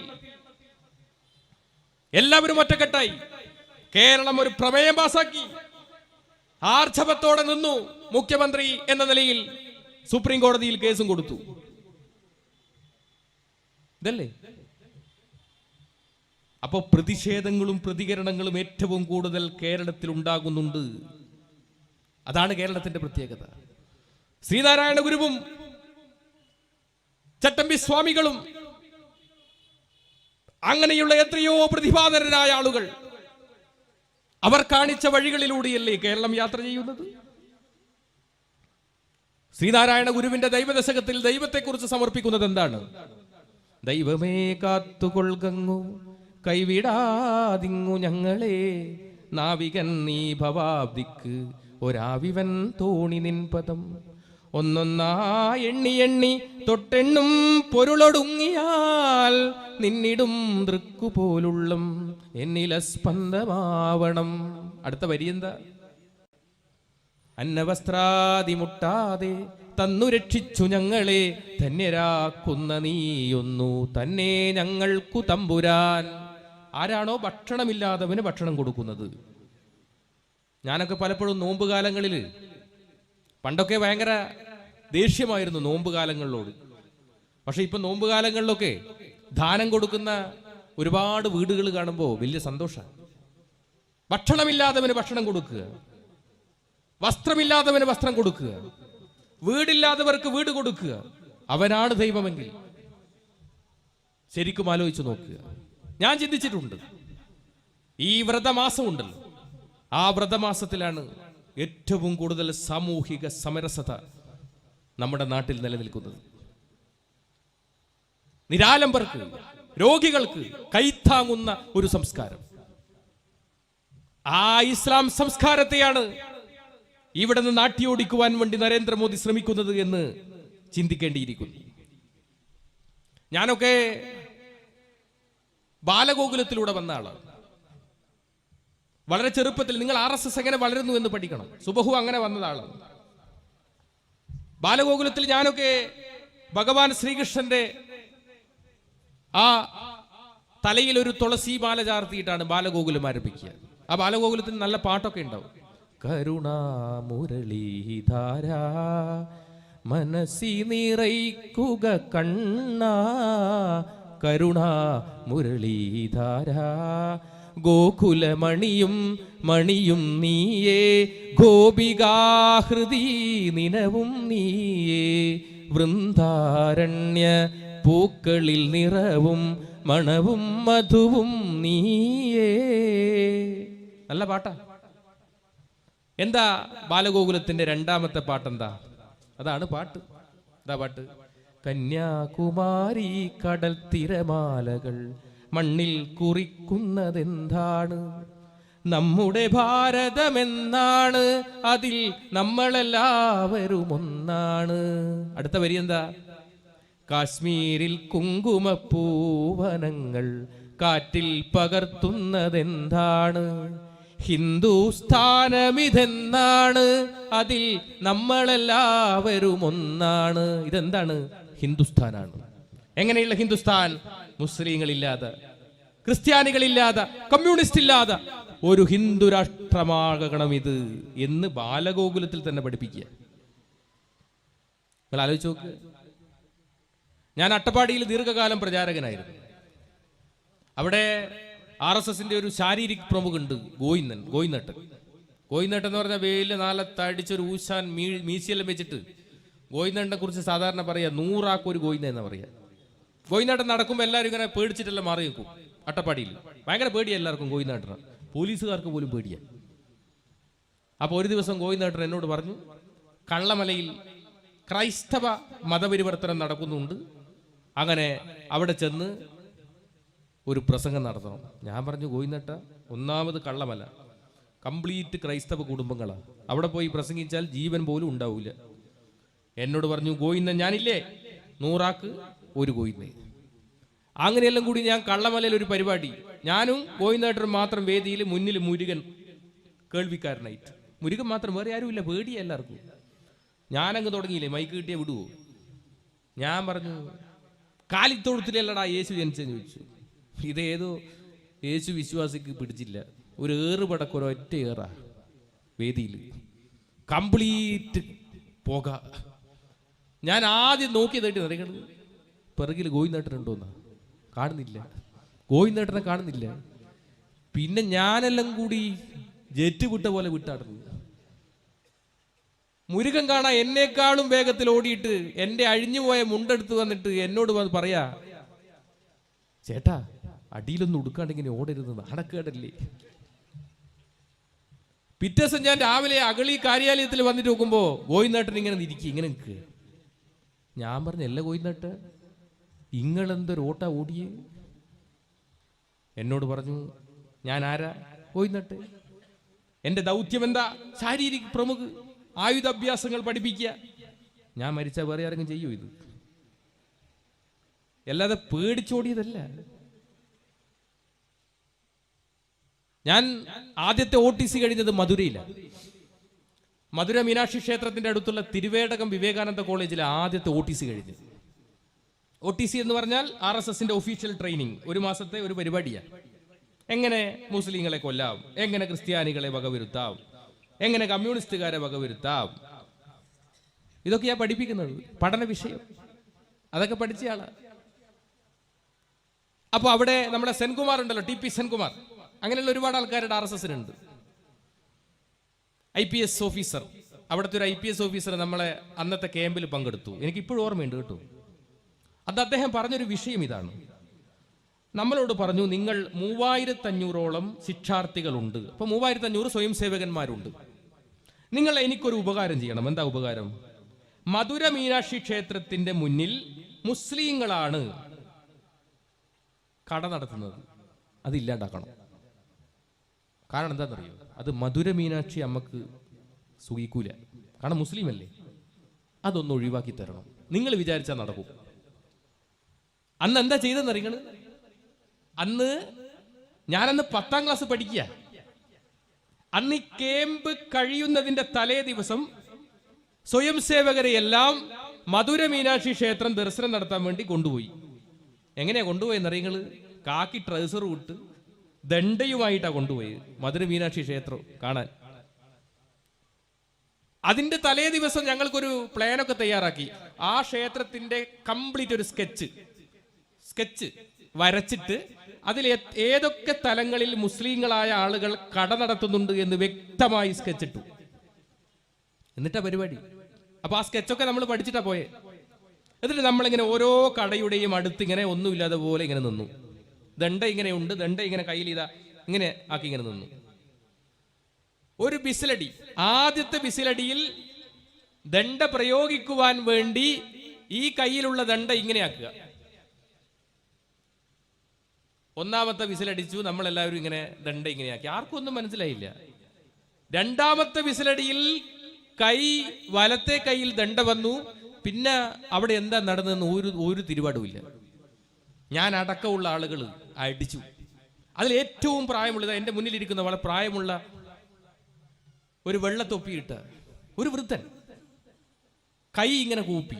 എല്ലാവരും ഒറ്റക്കെട്ടായി കേരളം ഒരു പ്രമേയം പാസാക്കി. ആർജവത്തോടെ നിന്നു മുഖ്യമന്ത്രി എന്ന നിലയിൽ. സുപ്രീം കോടതിയിൽ കേസും കൊടുത്തു. ഇതല്ലേ? അപ്പൊ പ്രതിഷേധങ്ങളും പ്രതികരണങ്ങളും ഏറ്റവും കൂടുതൽ കേരളത്തിൽ ഉണ്ടാകുന്നുണ്ട്. അതാണ് കേരളത്തിന്റെ പ്രത്യേകത. ശ്രീനാരായണ ഗുരുവും ചട്ടമ്പി സ്വാമികളും അങ്ങനെയുള്ള എത്രയോ പ്രതിഭാധനരായ ആളുകൾ അവർ കാണിച്ച വഴികളിലൂടെയല്ലേ കേരളം യാത്ര ചെയ്യുന്നത്. ശ്രീനാരായണ ഗുരുവിന്റെ ദൈവദശകത്തിൽ ദൈവത്തെക്കുറിച്ച് സമർപ്പിക്കുന്നത് എന്താണ്? ദൈവമേ കാത്തുകൊൾകങ്ങു കൈവിടാതിങ്ങു ഞങ്ങളെ, നാവികൻ നീ ഭവാബ്ദിക്ക് ഒരാവിവൻ തോണി നിൻപദം, ഒന്നൊന്നാ എണ്ണി എണ്ണി തൊട്ടെണ്ണും പൊരുളൊടുങ്ങിയാൽ നിന്നിടും ദൃക്കുപോലുള്ളം എന്നില സ്പന്ദമാവണം. അടുത്ത വരി എന്താ? അന്നവസ്ത്രാദി മുട്ടാതെ തന്നു രക്ഷിച്ചു ഞങ്ങളെ, ധന്യരാക്കുന്ന നീയൊന്നു തന്നെ ഞങ്ങൾക്കു തമ്പുരാൻ. ആരാണോ ഭക്ഷണമില്ലാത്തവന് ഭക്ഷണം കൊടുക്കുന്നത്. ഞാനൊക്കെ പലപ്പോഴും നോമ്പുകാലങ്ങളിൽ, പണ്ടൊക്കെ ഭയങ്കര ദേഷ്യമായിരുന്നു നോമ്പുകാലങ്ങളിലോട്. പക്ഷെ ഇപ്പൊ നോമ്പുകാലങ്ങളിലൊക്കെ ദാനം കൊടുക്കുന്ന ഒരുപാട് വീടുകൾ കാണുമ്പോൾ വലിയ സന്തോഷമാണ്. ഭക്ഷണമില്ലാത്തവന് ഭക്ഷണം കൊടുക്കുക, വസ്ത്രമില്ലാത്തവന് വസ്ത്രം കൊടുക്കുക, വീടില്ലാത്തവർക്ക് വീട് കൊടുക്കുക. അവനാണ് ദൈവമെങ്കിൽ ശരിക്കും ആലോചിച്ച് നോക്കുക. ഞാൻ ചിന്തിച്ചിട്ടുണ്ട്, ഈ വ്രതമാസം ഉണ്ടല്ലോ, ആ വ്രതമാസത്തിലാണ് ഏറ്റവും കൂടുതൽ സാമൂഹിക സമരസത നമ്മുടെ നാട്ടിൽ നിലനിൽക്കുന്നത്. നിരാലംബർക്ക്, രോഗികൾക്ക് കൈത്താങ്ങുന്ന ഒരു സംസ്കാരം. ആ ഇസ്ലാം സംസ്കാരത്തെയാണ് ഇവിടെ നിന്ന് നാട്ടിയോടിക്കുവാൻ വേണ്ടി നരേന്ദ്രമോദി ശ്രമിക്കുന്നത് എന്ന് ചിന്തിക്കേണ്ടിയിരിക്കുന്നു. ഞാനൊക്കെ ബാലഗോകുലത്തിലൂടെ വന്ന ആളാണ്. വളരെ ചെറുപ്പത്തിൽ നിങ്ങൾ RSS എങ്ങനെ വളരുന്നു എന്ന് പഠിക്കണം. സുബഹു അങ്ങനെ വന്നതാണ്. ബാലഗോകുലത്തിൽ ഞാനൊക്കെ ഭഗവാൻ ശ്രീകൃഷ്ണന്റെ ആ തലയിൽ ഒരു തുളസി മാല ചാർത്തിയിട്ടാണ് ബാലഗോകുലം ആരംഭിക്കുക. ആ ബാലഗോകുലത്തിന് നല്ല പാട്ടൊക്കെ ഉണ്ടാവും. കരുണാമുരളീധാര മനസ്സി നിറയ്ക്കുക കണ്ണ, കരുണാമുരളീധാര ഗോകുലമണിയും മണിയും നീയേ, ഗോപികാഹൃതി നിനവും നീയേ, വൃന്ദാരണ്യ പൂക്കളിൽ നിറവും മണവും മധുവും നീയേ. നല്ല പാട്ടാ. എന്താ ബാലഗോകുലത്തിന്റെ രണ്ടാമത്തെ പാട്ടെന്താ? അതാണ് പാട്ട്. എന്താ പാട്ട്? കന്യാകുമാരി കടൽ തിരമാലകൾ മണ്ണിൽ കുറിക്കുന്നതെന്താണ്? നമ്മുടെ ഭാരതമെന്നാണ്, അതിൽ നമ്മളെല്ലാവരും ഒന്നാണ്. അടുത്ത വരി എന്താ? കാശ്മീരിൽ കുങ്കുമപ്പൂവനങ്ങൾ കാറ്റിൽ പകർത്തുന്നതെന്താണ്? ഹിന്ദുസ്ഥാനമിതെന്നാണ്, അതിൽ നമ്മളെല്ലാവരും ഒന്നാണ്. ഇതെന്താണ്? ഹിന്ദുസ്ഥാനാണ്. എങ്ങനെയുള്ള ഹിന്ദുസ്ഥാൻ? മുസ്ലിങ്ങളില്ലാതെ, ക്രിസ്ത്യാനികളില്ലാതെ, കമ്മ്യൂണിസ്റ്റ് ഇല്ലാതെ ഒരു ഹിന്ദു രാഷ്ട്രമാകണം ഇത് എന്ന് ബാലഗോകുലത്തിൽ തന്നെ പഠിപ്പിക്കുക. നിങ്ങൾ ആലോചിച്ച് നോക്ക്. ഞാൻ അട്ടപ്പാടിയിൽ ദീർഘകാലം പ്രചാരകനായിരുന്നു. അവിടെ RSSന്റെ ഒരു ശാരീരിക് പ്രമുഖുണ്ട്, ഗോയിനട്ടൻ എന്ന് പറഞ്ഞാൽ വെയില് നാലത്തടിച്ചൊരു ഊശാൻ മീശയെല്ലാം വെച്ചിട്ട് ഗോയിനട്ടനെ കുറിച്ച് സാധാരണ പറയാ 100 ആൾക്ക് ഒരു ഗോയിന എന്നാ പറയാ. ഗോയിനട്ടൻ നടക്കുമ്പോൾ എല്ലാവരും ഇങ്ങനെ പേടിച്ചിട്ടെല്ലാം മാറി നിൽക്കും. അട്ടപ്പാടിയിൽ ഭയങ്കര പേടിയാ എല്ലാവർക്കും ഗോയിനട്ടനെ, പോലീസുകാർക്ക് പോലും പേടിയാ. അപ്പോൾ ഒരു ദിവസം ഗോയിനട്ടൻ എന്നോട് പറഞ്ഞു, കള്ളമലയിൽ ക്രൈസ്തവ മതപരിവർത്തനം നടക്കുന്നുണ്ട്, അങ്ങനെ അവിടെ ചെന്ന് ഒരു പ്രസംഗം നടത്തണം. ഞാൻ പറഞ്ഞു, ഗോയിനട്ട, ഒന്നാമത് കള്ളമല കംപ്ലീറ്റ് ക്രൈസ്തവ കുടുംബങ്ങളാണ്, അവിടെ പോയി പ്രസംഗിച്ചാൽ ജീവൻ പോലും ഉണ്ടാവില്ല. എന്നോട് പറഞ്ഞു, ഗോയിന്ന ഞാനില്ലേ 100 ആൾക്ക് ഒരു ഗോയിന്ന. അങ്ങനെയെല്ലാം കൂടി ഞാൻ കള്ളമലയിൽ ഒരു പരിപാടി, ഞാനും ഗോയിന്നേട്ടനും മാത്രം വേദിയിൽ, മുന്നിൽ മുരുകൻ കേൾവിക്കാരനായിട്ട്. മുരുകൻ മാത്രം, വേറെ ആരുമില്ല, പേടിയ എല്ലാവർക്കും. ഞാനങ്ങ് തുടങ്ങിയില്ലേ, മൈക്ക് കിട്ടിയ വിടുവോ? ഞാൻ പറഞ്ഞു, കാലിത്തൊഴുത്തിലല്ലടാ യേശു ജനിച്ചെന്ന് ചോദിച്ചു. ഇതേതോ യേശു വിശ്വാസിക്ക് പിടിച്ചില്ല, ഒരു ഏറുപടക്ക് ഒരൊറ്റ ഏറാ വേദിയിൽ, കംപ്ലീറ്റ് പുക. ഞാൻ ആദ്യം നോക്കിയതായിട്ട് നിറയുന്നത് പിറകിൽ ഗോയിന്നേട്ടനുണ്ടോന്നാ, കാണുന്നില്ല, ഗോയിന്നേട്ടനെ കാണുന്നില്ല. പിന്നെ ഞാനെല്ലാം കൂടി ജെറ്റ് വിട്ട പോലെ വിട്ടാടുന്നു. മുരുകൻ കാണാ എന്നെക്കാളും വേഗത്തിൽ ഓടിയിട്ട് എന്റെ അഴിഞ്ഞുപോയ മുണ്ടെടുത്ത് വന്നിട്ട് എന്നോട് പറയാ, ചേട്ടാ അടിയിലൊന്നും ഉടുക്കാണ്ട് ഇങ്ങനെ ഓടരുത്, നാണക്കേടല്ലേ. പിറ്റേ ദിവസം ഞാൻ രാവിലെ അഗളി കാര്യാലയത്തിൽ വന്നിട്ട് നോക്കുമ്പോ ഗോയിന്നേട്ടൻ ഇങ്ങനെ ഇരിക്കുക, ഇങ്ങനെ നിൽക്കുക. ഞാൻ പറഞ്ഞു, അല്ല ഗോയിന്നേട്ട, ഇങ്ങളെന്തൊരു ഓട്ടാ ഓടിയേ? എന്നോട് പറഞ്ഞു, ഞാൻ ആരാ? ഗോയിന്നേട്ടൻ. എന്റെ ദൗത്യം എന്താ? ശാരീരിക പ്രമുഖ്, ആയുധാഭ്യാസങ്ങൾ പഠിപ്പിക്കുക. ഞാൻ മരിച്ചാൽ വേറെ ആരെങ്കിലും ചെയ്യൂ ഇത്? അല്ലാതെ പേടിച്ചോടിയതല്ല. ഞാൻ ആദ്യത്തെ OTC കഴിഞ്ഞത് മധുരയിലാണ്. മധുര മീനാക്ഷി ക്ഷേത്രത്തിന്റെ അടുത്തുള്ള തിരുവേടകം വിവേകാനന്ദ കോളേജിലെ ആദ്യത്തെ OTC കഴിഞ്ഞു. OTC എന്ന് പറഞ്ഞാൽ RSSന്റെ ഒഫീഷ്യൽ ട്രെയിനിങ്, 1 മാസത്തെ ഒരു പരിപാടിയാണ്. എങ്ങനെ മുസ്ലിങ്ങളെ കൊല്ലാം, എങ്ങനെ ക്രിസ്ത്യാനികളെ വകവരുത്താം, എങ്ങനെ കമ്മ്യൂണിസ്റ്റുകാരെ വകവരുത്താം, ഇതൊക്കെയാ പഠിപ്പിക്കുന്നത്, പഠന വിഷയം. അതൊക്കെ പഠിച്ചയാളാ. അപ്പൊ അവിടെ നമ്മുടെ സെൻകുമാർ ഉണ്ടല്ലോ, TP സെൻകുമാർ, അങ്ങനെയുള്ള ഒരുപാട് ആൾക്കാരുടെ RSSനുണ്ട്. IPS ഓഫീസർ, അവിടുത്തെ ഒരു IPS ഓഫീസർ നമ്മളെ അന്നത്തെ ക്യാമ്പിൽ പങ്കെടുത്തു. എനിക്കിപ്പോഴും ഓർമ്മയുണ്ട് കേട്ടോ. അത് അദ്ദേഹം പറഞ്ഞൊരു വിഷയം ഇതാണ്. നമ്മളോട് പറഞ്ഞു, നിങ്ങൾ 3500ഓളം ശിക്ഷാർത്ഥികളുണ്ട്, അപ്പോൾ 3500 സ്വയം സേവകന്മാരുണ്ട്. നിങ്ങൾ എനിക്കൊരു ഉപകാരം ചെയ്യണം. എന്താ ഉപകാരം? മധുര മീനാക്ഷി ക്ഷേത്രത്തിന്റെ മുന്നിൽ മുസ്ലിങ്ങളാണ് കട നടത്തുന്നത്, അത് ഇല്ലാണ്ടാക്കണം. കാരണം എന്താണെന്നറിയോ? അത് മധുര മീനാക്ഷി അമ്മക്ക് സുഖിക്കൂല, കാരണം മുസ്ലിം അല്ലേ. അതൊന്ന് ഒഴിവാക്കി തരണം. നിങ്ങൾ വിചാരിച്ചാൽ നടക്കും. അന്ന് എന്താ ചെയ്തെന്നറിയങ്ങൾ? അന്ന് ഞാനന്ന് 10ാം ക്ലാസ് പഠിക്കുക. അന്ന് ഈ ക്യാമ്പ് കഴിയുന്നതിന്റെ തലേ ദിവസം സ്വയം സേവകരെയെല്ലാം മധുര മീനാക്ഷി ക്ഷേത്രം ദർശനം നടത്താൻ വേണ്ടി കൊണ്ടുപോയി. എങ്ങനെയാ കൊണ്ടുപോയെന്നറിയങ്ങൾ? കാക്കി ട്രൗസർ വിട്ട് ദണ്ഡയുമായിട്ടാണ് കൊണ്ടുപോയത് മധുര മീനാക്ഷി ക്ഷേത്രം കാണാൻ. അതിന്റെ തലേ ദിവസം ഞങ്ങൾക്കൊരു പ്ലാനൊക്കെ തയ്യാറാക്കി. ആ ക്ഷേത്രത്തിന്റെ കംപ്ലീറ്റ് ഒരു സ്കെച്ച് വരച്ചിട്ട് അതിൽ ഏതൊക്കെ തലങ്ങളിൽ മുസ്ലിങ്ങളായ ആളുകൾ കട നടത്തുന്നുണ്ട് എന്ന് വ്യക്തമായി സ്കെച്ചിട്ടു. എന്നിട്ടാ പരിപാടി. അപ്പൊ ആ സ്കെച്ചൊക്കെ നമ്മൾ പഠിച്ചിട്ടാ പോയെ. എന്നിട്ട് നമ്മളിങ്ങനെ ഓരോ കടയുടെയും അടുത്ത് ഇങ്ങനെ ഒന്നുമില്ലാതെ പോലെ ഇങ്ങനെ നിന്നു. ദണ്ഡ ഇങ്ങനെ ഉണ്ട്, ദണ്ഡ ഇങ്ങനെ കയ്യിൽ ഇതാ ഇങ്ങനെ ആക്കി ഇങ്ങനെ നിന്നു. ഒരു ബിസിലടി, ആദ്യത്തെ ബിസിലടിയിൽ ദണ്ഡ പ്രയോഗിക്കുവാൻ വേണ്ടി ഈ കയ്യിലുള്ള ദണ്ഡ ഇങ്ങനെ ആക്കുക. 1ാമത്തെ വിസിലടിച്ചു, നമ്മളെല്ലാവരും ഇങ്ങനെ ദണ്ഡ ഇങ്ങനെയാക്കി. ആർക്കും ഒന്നും മനസ്സിലായില്ല. 2ാമത്തെ വിസിലടിയിൽ വലത്തെ കൈയിൽ ദണ്ഡ വന്നു. പിന്നെ അവിടെ എന്താ നടന്നതെന്ന് ഒരു തിരുപാടുമില്ല. ഞാൻ അടക്കമുള്ള ആളുകൾ അടിച്ചു. അതിൽ ഏറ്റവും പ്രായമുള്ളത് എൻ്റെ മുന്നിലിരിക്കുന്ന വളരെ പ്രായമുള്ള ഒരു വെള്ളത്തൊപ്പിയിട്ട ഒരു വൃദ്ധൻ കൈ ഇങ്ങനെ കൂപ്പി.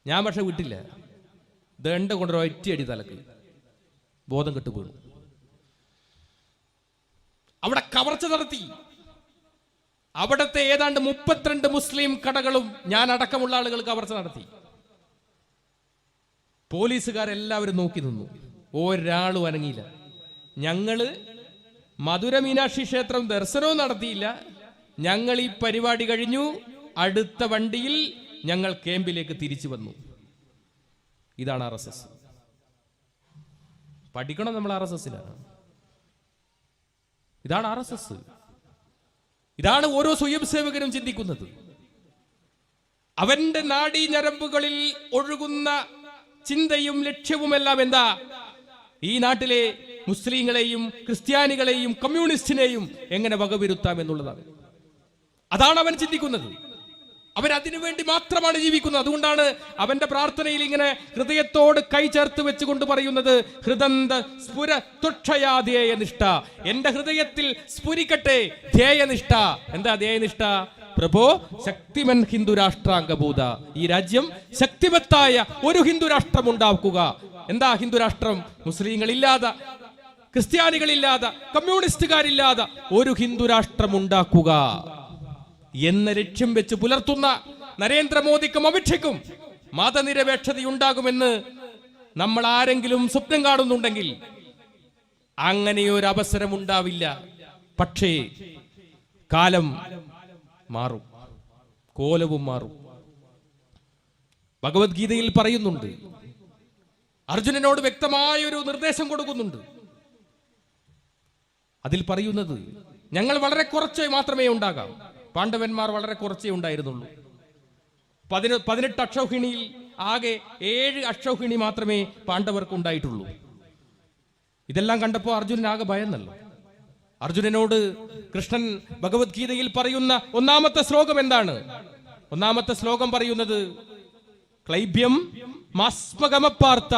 ഞാൻ പക്ഷെ വിട്ടില്ല. ദണ്ഡ കൊണ്ടൊരു ഒറ്റയടി തലക്ക് ബോധം കെട്ടു വീണു. അവിടെ കവർച്ച നടത്തി. അവിടത്തെ ഏതാണ്ട് 32 മുസ്ലിം കടകളും ഞാൻ അടക്കമുള്ള ആളുകൾ കവർച്ച നടത്തി. പോലീസുകാരെല്ലാവരും നോക്കി നിന്നു. ഒരാളും അനങ്ങിയില്ല. ഞങ്ങള് മധുര മീനാക്ഷി ക്ഷേത്രം ദർശനവും നടത്തിയില്ല. ഞങ്ങൾ ഈ പരിപാടി കഴിഞ്ഞു. അടുത്ത വണ്ടിയിൽ ഞങ്ങൾ ക്യാമ്പിലേക്ക് തിരിച്ചു വന്നു. ഇതാണ് RSS. പഠിക്കണം നമ്മൾ RSSലാണ്. ഇതാണ് RSS. ഇതാണ് ഓരോ സ്വയം സേവകരും ചിന്തിക്കുന്നത്. അവന്റെ നാഡീ ഞരമ്പുകളിൽ ഒഴുകുന്ന ചിന്തയും ലക്ഷ്യവുമെല്ലാം എന്താ? ഈ നാട്ടിലെ മുസ്ലിങ്ങളെയും ക്രിസ്ത്യാനികളെയും കമ്മ്യൂണിസ്റ്റിനെയും എങ്ങനെ വകവരുത്താം എന്നുള്ളതാണ്. അതാണ് അവൻ ചിന്തിക്കുന്നത്. അവൻ അതിനുവേണ്ടി മാത്രമാണ് ജീവിക്കുന്നത്. അതുകൊണ്ടാണ് അവന്റെ പ്രാർത്ഥനയിൽ ഇങ്ങനെ ഹൃദയത്തോട് കൈ ചേർത്ത് വെച്ചുകൊണ്ട് പറയുന്നത്, ഹൃദന്ത സ്ഫുര തുക്ഷയാ നിഷ്ഠ. എന്റെ ഹൃദയത്തിൽ സ്ഫുരിക്കട്ടെ ധ്യേയനിഷ്ഠ. എന്താ ധ്യേയനിഷ്ഠ? പ്രഭോ ശക്തിമൻ ഹിന്ദു രാഷ്ട്രാംഗഭൂത. ഈ രാജ്യം ശക്തിമത്തായ ഒരു ഹിന്ദു രാഷ്ട്രം ഉണ്ടാക്കുക. എന്താ ഹിന്ദു രാഷ്ട്രം? മുസ്ലിങ്ങളില്ലാതെ, ക്രിസ്ത്യാനികളില്ലാതെ, കമ്മ്യൂണിസ്റ്റുകാരില്ലാതെ ഒരു ഹിന്ദു രാഷ്ട്രം ഉണ്ടാക്കുക എന്ന ലക്ഷ്യം വെച്ച് പുലർത്തുന്ന നരേന്ദ്രമോദിക്കും അമിത്ഷയ്ക്കും മതനിരപേക്ഷതയുണ്ടാകുമെന്ന് നമ്മൾ ആരെങ്കിലും സ്വപ്നം കാണുന്നുണ്ടെങ്കിൽ അങ്ങനെയൊരു അവസരം ഉണ്ടാവില്ല. പക്ഷേ കാലം മാറും, കോലവും മാറും. ഭഗവത്ഗീതയിൽ പറയുന്നുണ്ട്, അർജുനനോട് വ്യക്തമായ ഒരു നിർദ്ദേശം കൊടുക്കുന്നുണ്ട്. അതിൽ പറയുന്നത്, ഞങ്ങൾ വളരെ കുറച്ച് മാത്രമേ ഉണ്ടാകാം. പാണ്ഡവന്മാർ വളരെ കുറച്ചേ ഉണ്ടായിരുന്നുള്ളൂ. 18 അക്ഷൗഹിണിയിൽ ആകെ 7 അക്ഷൗഹിണി മാത്രമേ പാണ്ഡവർക്ക് ഉണ്ടായിട്ടുള്ളൂ. ഇതെല്ലാം കണ്ടപ്പോൾ അർജുനൻ ആകെ ഭയന്നല്ലോ. അർജുനനോട് കൃഷ്ണൻ ഭഗവത്ഗീതയിൽ പറയുന്ന 1ാമത്തെ ശ്ലോകം എന്താണ്? 1ാമത്തെ ശ്ലോകം പറയുന്നത്, ക്ലൈബ്യം മാസ്മഗമപ്പാർത്ത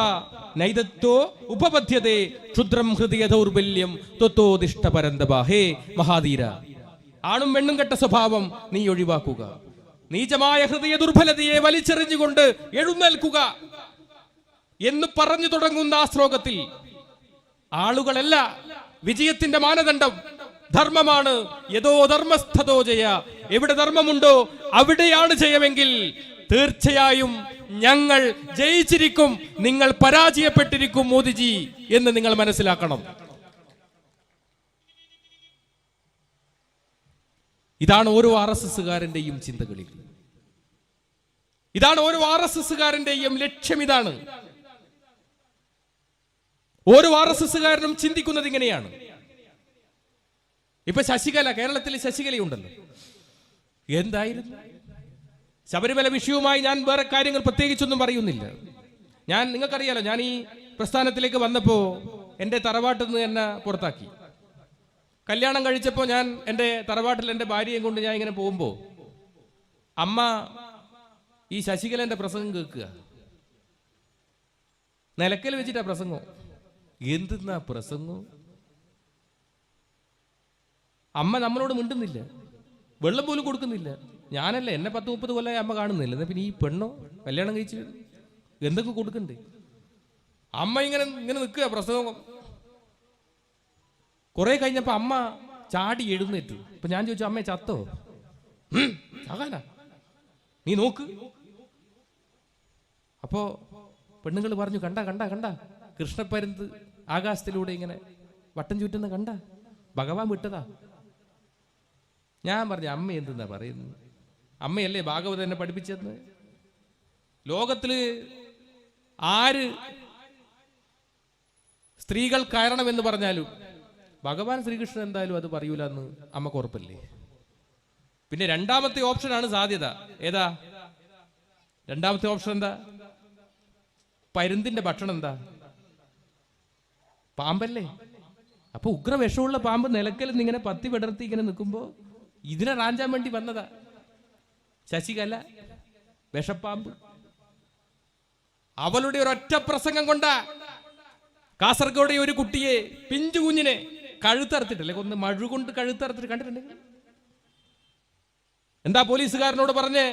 നൈദത്തോ ഉപപദ്ധ്യതേ ക്ഷുദ്രം ഹൃദയ ദൗർബല്യം ത്വത്തോദിഷ്ട പരന്തപ. ഹേ മഹാധീര, ആണും പെണ്ണും കെട്ട സ്വഭാവം നീ ഒഴിവാക്കുക. നീചമായ ഹൃദയ ദുർബലതയെ വലിച്ചെറിഞ്ഞുകൊണ്ട് എഴുന്നേൽക്കുക എന്ന് പറഞ്ഞു തുടങ്ങുന്ന ആ ശ്ലോകത്തിൽ ആളുകളല്ല വിജയത്തിന്റെ മാനദണ്ഡം, ധർമ്മമാണ്. യഥോ ധർമ്മസ്ഥതോ ജയ. എവിടെ ധർമ്മമുണ്ടോ അവിടെയാണ് ജയമെങ്കിൽ തീർച്ചയായും ഞങ്ങൾ ജയിച്ചിരിക്കും, നിങ്ങൾ പരാജയപ്പെട്ടിരിക്കും മോദിജി എന്ന് നിങ്ങൾ മനസ്സിലാക്കണം. ഇതാണ് ഓരോ RSSകാരന്റെയും ചിന്തകളിൽ, ഇതാണ് ഓരോ RSSകാരന്റെയും ലക്ഷ്യം. ഇതാണ് ഓരോ RSSകാരനും ചിന്തിക്കുന്നത് ഇങ്ങനെയാണ്. ഇപ്പൊ ശശികല, കേരളത്തിൽ ശശികലയുണ്ടല്ലോ, എന്തായിരുന്നു ശബരിമല വിഷയവുമായി ഞാൻ വേറെ കാര്യങ്ങൾ പ്രത്യേകിച്ചൊന്നും പറയുന്നില്ല. നിങ്ങൾക്കറിയാലോ, ഞാൻ ഈ പ്രസ്ഥാനത്തിലേക്ക് വന്നപ്പോ എൻ്റെ തറവാട്ടിൽ നിന്ന് എന്നെ പുറത്താക്കി. കല്യാണം കഴിച്ചപ്പോൾ ഞാൻ എൻ്റെ തറവാട്ടിൽ എൻ്റെ ഭാര്യയും കൊണ്ട് ഞാൻ ഇങ്ങനെ പോകുമ്പോൾ അമ്മ ഈ ശശികലന്റെ പ്രസംഗം കേൾക്കുക. നിലക്കൽ വെച്ചിട്ടാ പ്രസംഗം. എന്തെന്നാ പ്രസംഗം? അമ്മ നമ്മളോട് മിണ്ടുന്നില്ല, വെള്ളം പോലും കൊടുക്കുന്നില്ല. ഞാനല്ല, എന്നെ 10-30 കൊല്ലമായി അമ്മ കാണുന്നില്ല. എന്നാ പിന്നെ ഈ പെണ്ണോ കല്യാണം കഴിച്ച് എന്തൊക്കെ കൊടുക്കണ്ടേ? അമ്മ ഇങ്ങനെ നിൽക്കുക പ്രസംഗം. കുറെ കഴിഞ്ഞപ്പോ അമ്മ ചാടി എഴുന്നേറ്റു. അപ്പൊ ഞാൻ ചോദിച്ചു, അമ്മയെ ചത്തോ? ചാകാനാ, നീ നോക്ക്. അപ്പോ പെണ്ണുങ്ങൾ പറഞ്ഞു, കണ്ട കണ്ട കണ്ട കൃഷ്ണപ്പരുന്ത് ആകാശത്തിലൂടെ ഇങ്ങനെ വട്ടം ചുറ്റുന്ന കണ്ട, ഭഗവാൻ വിട്ടതാ. ഞാൻ പറഞ്ഞു, അമ്മ എന്തെന്നാ പറയുന്നത്? അമ്മയല്ലേ ഭാഗവതം എന്നെ പഠിപ്പിച്ചെന്ന്. ലോകത്തില് ആര് സ്ത്രീകൾ കയറണമെന്ന് പറഞ്ഞാലും ഭഗവാൻ ശ്രീകൃഷ്ണൻ എന്തായാലും അത് പറയൂല എന്ന് അമ്മക്ക് ഉറപ്പല്ലേ? പിന്നെ രണ്ടാമത്തെ ഓപ്ഷനാണ് സാധ്യത. ഏതാ രണ്ടാമത്തെ ഓപ്ഷൻ? എന്താ? പരുന്തിന്റെ ഭക്ഷണം എന്താ? പാമ്പല്ലേ? അപ്പൊ ഉഗ്ര വിഷമുള്ള പാമ്പ് നിലക്കൽ ഇങ്ങനെ പത്തി വിടർത്തി ഇങ്ങനെ നിൽക്കുമ്പോ ഇതിനെ റാഞ്ചാൻ വേണ്ടി വന്നതാ ശശികല, വിഷപ്പാമ്പ്. അവളുടെ ഒരൊറ്റ പ്രസംഗം കൊണ്ടാ കാസർഗോഡ് ഒരു കുട്ടിയെ, പിഞ്ചു കുഞ്ഞിനെ കഴുത്തറുത്തിട്ടല്ലേ കൊന്ന്, മഴുകൊണ്ട് കഴുത്തറുത്തിട്ട് കണ്ടിട്ടുണ്ടെങ്കിൽ. എന്താ പോലീസുകാരനോട് പറഞ്ഞ്?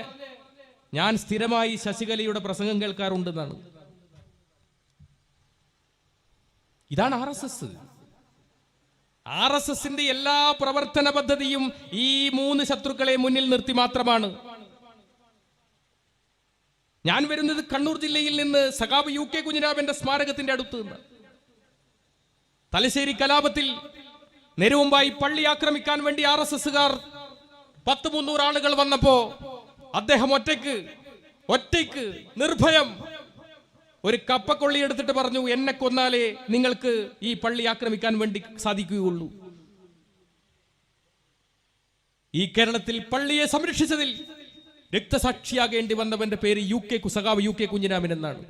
ഞാൻ സ്ഥിരമായി ശശികലയുടെ പ്രസംഗം കേൾക്കാറുണ്ടെന്നാണ്. ഇതാണ് RSSന്റെ എല്ലാ പ്രവർത്തന പദ്ധതിയും ഈ 3 ശത്രുക്കളെ മുന്നിൽ നിർത്തി മാത്രമാണ്. ഞാൻ വരുന്നത് കണ്ണൂർ ജില്ലയിൽ നിന്ന് സഖാവ് UK കുഞ്ഞിരാമന്റെ സ്മാരകത്തിന്റെ അടുത്ത് നിന്ന്. തലശ്ശേരി കലാപത്തിൽ നെരുവമ്പായി പള്ളി ആക്രമിക്കാൻ വേണ്ടി RSSകാർ 100-300 ആളുകൾ വന്നപ്പോ അദ്ദേഹം ഒറ്റയ്ക്ക് നിർഭയം ഒരു കപ്പക്കൊള്ളി എടുത്തിട്ട് പറഞ്ഞു, എന്നെ കൊന്നാലേ നിങ്ങൾക്ക് ഈ പള്ളി ആക്രമിക്കാൻ വേണ്ടി സാധിക്കുകയുള്ളൂ. ഈ കേരളത്തിൽ പള്ളിയെ സംരക്ഷിച്ചതിൽ രക്തസാക്ഷിയാകേണ്ടി വന്നവന്റെ പേര് സഖാവ് UK കുഞ്ഞിരാമൻ എന്നാണ്.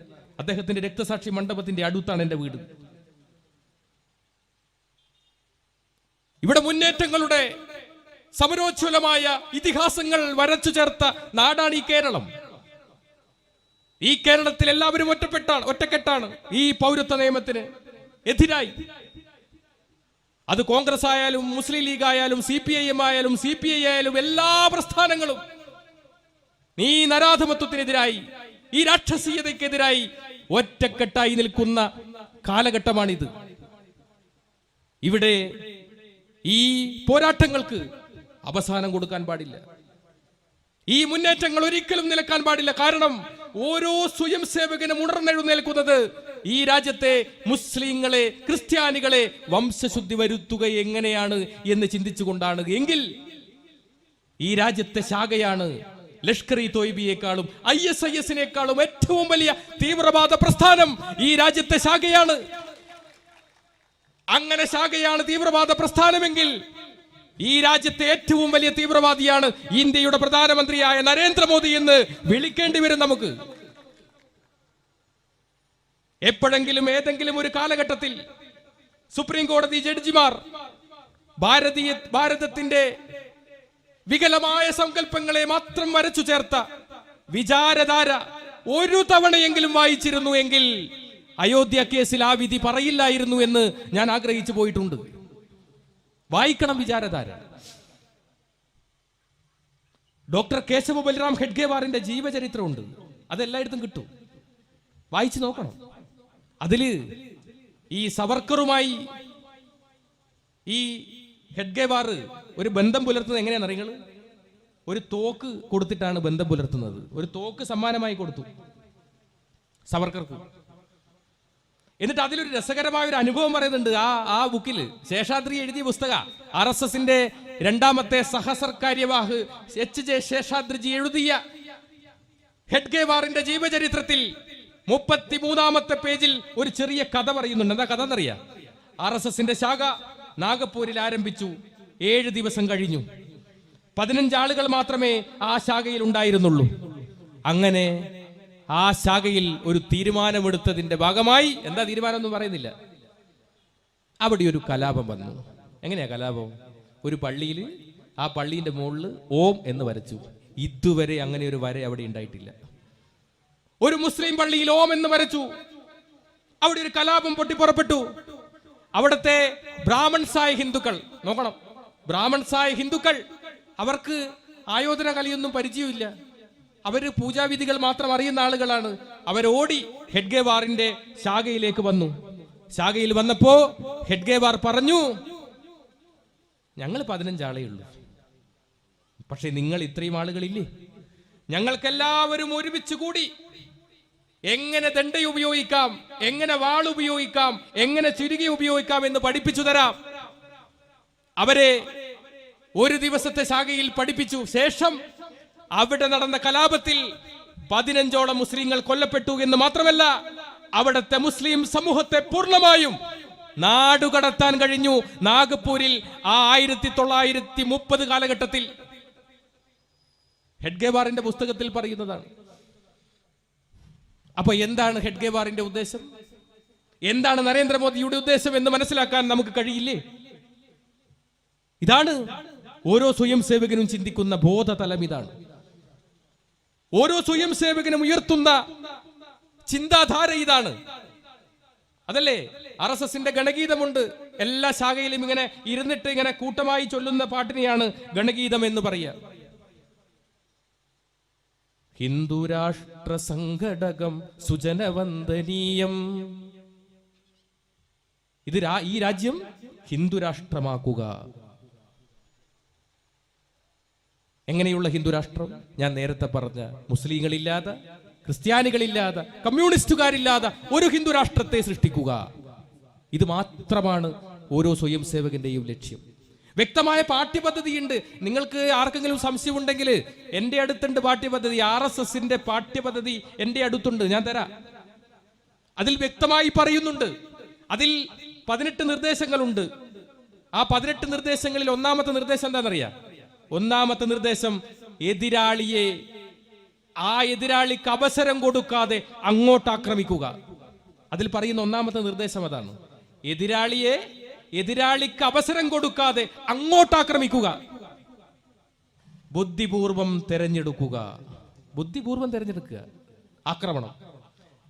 അദ്ദേഹത്തിന്റെ രക്തസാക്ഷി മണ്ഡപത്തിന്റെ അടുത്താണ് എന്റെ വീട്. ഇവിടെ മുന്നേറ്റങ്ങളുടെ സമരോജ്വലമായ ഇതിഹാസങ്ങൾ വരച്ചു ചേർത്ത നാടാണ് ഈ കേരളം. ഈ കേരളത്തിൽ എല്ലാവരും ഒറ്റക്കെട്ടാണ് ഈ പൗരത്വ നിയമത്തിന് എതിരായി. അത് കോൺഗ്രസ് ആയാലും മുസ്ലിം ലീഗ് ആയാലും CPIM ആയാലും CPI ആയാലും എല്ലാ പ്രസ്ഥാനങ്ങളും ഈ നരാധമത്വത്തിനെതിരായി, ഈ രാക്ഷസീയതയ്ക്കെതിരായി ഒറ്റക്കെട്ടായി നിൽക്കുന്ന കാലഘട്ടമാണിത്. ഇവിടെ ഈ പോരാട്ടങ്ങൾക്ക് അവസാനം കൊടുക്കാൻ പാടില്ല. ഈ മുന്നേറ്റങ്ങൾ ഒരിക്കലും നിലക്കാൻ പാടില്ല. കാരണം ഓരോ സ്വയം സേവകനും ഉണർന്നെഴുന്നേൽക്കുന്നത് ഈ രാജ്യത്തെ മുസ്ലിങ്ങളെ, ക്രിസ്ത്യാനികളെ വംശശുദ്ധി വരുത്തുക എങ്ങനെയാണ് എന്ന് ചിന്തിച്ചുകൊണ്ടാണ്. എങ്കിൽ ഈ രാജ്യത്തെ ശാഖയാണ് ലഷ്കർ-ഇ തോയ്ബിയേക്കാളും ISISനേക്കാളും ഏറ്റവും വലിയ തീവ്രവാദ പ്രസ്ഥാനം ഈ രാജ്യത്തെ ശാഖയാണ്. അങ്ങനെ ശാഖയാണ് തീവ്രവാദ പ്രസ്ഥാനമെങ്കിൽ ഈ രാജ്യത്തെ ഏറ്റവും വലിയ തീവ്രവാദിയാണ് ഇന്ത്യയുടെ പ്രധാനമന്ത്രിയായ നരേന്ദ്രമോദി എന്ന് വിളിക്കേണ്ടി വരും നമുക്ക്. എപ്പോഴെങ്കിലും ഏതെങ്കിലും ഒരു കാലഘട്ടത്തിൽ സുപ്രീം കോടതി ജഡ്ജിമാർ ഭാരതത്തിന്റെ വികലമായ സങ്കല്പങ്ങളെ മാത്രം വരച്ചു ചേർത്ത വിചാരധാര ഒരു തവണയെങ്കിലും വായിച്ചിരുന്നു എങ്കിൽ അയോധ്യ കേസിൽ ആ വിധി പറയില്ലായിരുന്നു എന്ന് ഞാൻ ആഗ്രഹിച്ചു പോയിട്ടുണ്ട്. വായിക്കണം വിചാരധാര. ഡോക്ടർ കേശവ ബൽറാം ഹെഡ്ഗേവാറിന്റെ ജീവചരിത്രമുണ്ട്, അതെല്ലായിടത്തും കിട്ടും, വായിച്ചു നോക്കണം. അതില് ഈ സവർക്കറുമായി ഈ ഹെഡ്ഗേവാർ ഒരു ബന്ധം പുലർത്തുന്നത് എങ്ങനെയാണെന്ന് അറിയുങ്ങൾ? ഒരു തോക്ക് കൊടുത്തിട്ടാണ് ബന്ധം പുലർത്തുന്നത്. ഒരു തോക്ക് സമ്മാനമായി കൊടുത്തു സവർക്കർക്ക്. എന്നിട്ട് അതിലൊരു രസകരമായ ഒരു അനുഭവം പറയുന്നുണ്ട് ആ ബുക്കിൽ. ശേഷാദ്രി എഴുതിയ പുസ്തക, RSSന്റെ രണ്ടാമത്തെ സഹസർക്കാര്യവാഹ് HJ ശേഷാദ്രിജി എഴുതിയ ഹെഡ്ഗേവാറിന്റെ ജീവചരിത്രത്തിൽ 33-ാമത്തെ പേജിൽ ഒരു ചെറിയ കഥ പറയുന്നുണ്ട്. എന്താ കഥ എന്നറിയാം? RSSന്റെ ശാഖ നാഗപ്പൂരിൽ ആരംഭിച്ചു. 7 ദിവസം കഴിഞ്ഞു. 15 ആളുകൾ മാത്രമേ ആ ശാഖയിൽ ഉണ്ടായിരുന്നുള്ളൂ. അങ്ങനെ ആ ശാഖയിൽ ഒരു തീരുമാനമെടുത്തതിന്റെ ഭാഗമായി, എന്താ തീരുമാനം ഒന്നും പറയുന്നില്ല, അവിടെ ഒരു കലാപം വന്നു. എങ്ങനെയാ കലാപം? ഒരു പള്ളിയിൽ, ആ പള്ളിന്റെ മുകളിൽ ഓം എന്ന് വരച്ചു. ഇതുവരെ അങ്ങനെ ഒരു വര അവിടെ ഉണ്ടായിട്ടില്ല. ഒരു മുസ്ലിം പള്ളിയിൽ ഓം എന്ന് വരച്ചു. അവിടെ ഒരു കലാപം പൊട്ടിപ്പുറപ്പെട്ടു. അവിടുത്തെ ബ്രാഹ്മൺസായ ഹിന്ദുക്കൾ, നോക്കണം, ബ്രാഹ്മൺസായ ഹിന്ദുക്കൾ, അവർക്ക് ആയോധന കലയൊന്നും പരിചയമില്ല. അവര് പൂജാവിധികൾ മാത്രം അറിയുന്ന ആളുകളാണ്. അവരോടി ഹെഡ്ഗേവാറിന്റെ ശാഖയിലേക്ക് വന്നു. ശാഖയിൽ വന്നപ്പോ ഹെഡ്ഗേവാർ പറഞ്ഞു, ഞങ്ങൾ 15 ആളേ ഉള്ളൂ, പക്ഷെ നിങ്ങൾ ഇത്രയും ആളുകളില്ലേ? ഞങ്ങൾക്കെല്ലാവരും ഒരുമിച്ച് കൂടി എങ്ങനെ ദണ്ഡ ഉപയോഗിക്കാം, എങ്ങനെ വാൾ ഉപയോഗിക്കാം, എങ്ങനെ ചുരുകി ഉപയോഗിക്കാം എന്ന് പഠിപ്പിച്ചു തരാം. അവരെ ഒരു ദിവസത്തെ ശാഖയിൽ പഠിപ്പിച്ചു. ശേഷം അവിടെ നടന്ന കലാപത്തിൽ 15ഓളം മുസ്ലിങ്ങൾ കൊല്ലപ്പെട്ടു എന്ന് മാത്രമല്ല, അവിടുത്തെ മുസ്ലിം സമൂഹത്തെ പൂർണ്ണമായും നാടുകടത്താൻ കഴിഞ്ഞു. നാഗപ്പൂരിൽ ആ 1930 കാലഘട്ടത്തിൽ ഹെഡ്ഗേവാറിന്റെ പുസ്തകത്തിൽ പറയുന്നതാണ്. അപ്പൊ എന്താണ് ഹെഡ്ഗേവാറിന്റെ ഉദ്ദേശം? എന്താണ് നരേന്ദ്രമോദിയുടെ ഉദ്ദേശം എന്ന് മനസ്സിലാക്കാൻ നമുക്ക് കഴിയില്ലേ? ഇതാണ് ഓരോ സ്വയം സേവകനും ചിന്തിക്കുന്ന ബോധതലം. ഇതാണ് ഓരോ സ്വയം സേവകനും ഉയർത്തുന്ന ചിന്താധാര. ഇതാണ്. അതല്ലേ RSSന്റെ ഗണഗീതമുണ്ട്. എല്ലാ ശാഖയിലും ഇങ്ങനെ ഇരുന്നിട്ട് ഇങ്ങനെ കൂട്ടമായി ചൊല്ലുന്ന പാട്ടിനെയാണ് ഗണഗീതം എന്ന് പറയുക. ഹിന്ദുരാഷ്ട്ര സംഘടകം സുജനവന്ദനീയം. ഇത് ഈ രാജ്യം ഹിന്ദുരാഷ്ട്രമാക്കുക. എങ്ങനെയുള്ള ഹിന്ദുരാഷ്ട്രം? ഞാൻ നേരത്തെ പറഞ്ഞ മുസ്ലിങ്ങളില്ലാതെ, ക്രിസ്ത്യാനികളില്ലാതെ, കമ്മ്യൂണിസ്റ്റുകാരില്ലാതെ ഒരു ഹിന്ദുരാഷ്ട്രത്തെ സൃഷ്ടിക്കുക. ഇത് മാത്രമാണ് ഓരോ സ്വയം സേവകന്റെയും ലക്ഷ്യം. വ്യക്തമായ പാഠ്യപദ്ധതിയുണ്ട്. നിങ്ങൾക്ക് ആർക്കെങ്കിലും സംശയമുണ്ടെങ്കിൽ എൻ്റെ അടുത്തുണ്ട് പാഠ്യപദ്ധതി. RSSന്റെ പാഠ്യപദ്ധതി എൻ്റെ അടുത്തുണ്ട്, ഞാൻ തരാം. അതിൽ വ്യക്തമായി പറയുന്നുണ്ട്. അതിൽ 18 നിർദ്ദേശങ്ങളുണ്ട്. ആ 18 നിർദ്ദേശങ്ങളിൽ ഒന്നാമത്തെ നിർദ്ദേശം എന്താണെന്നറിയാം? ഒന്നാമത്തെ നിർദ്ദേശം, എതിരാളിക്ക് അവസരം കൊടുക്കാതെ അങ്ങോട്ട് ആക്രമിക്കുക. അതിൽ പറയുന്ന ഒന്നാമത്തെ നിർദ്ദേശം അതാണ്. എതിരാളിക്ക് അവസരം കൊടുക്കാതെ അങ്ങോട്ട് ആക്രമിക്കുക. ബുദ്ധിപൂർവം തെരഞ്ഞെടുക്കുക. ബുദ്ധിപൂർവം തെരഞ്ഞെടുക്കുക ആക്രമണം.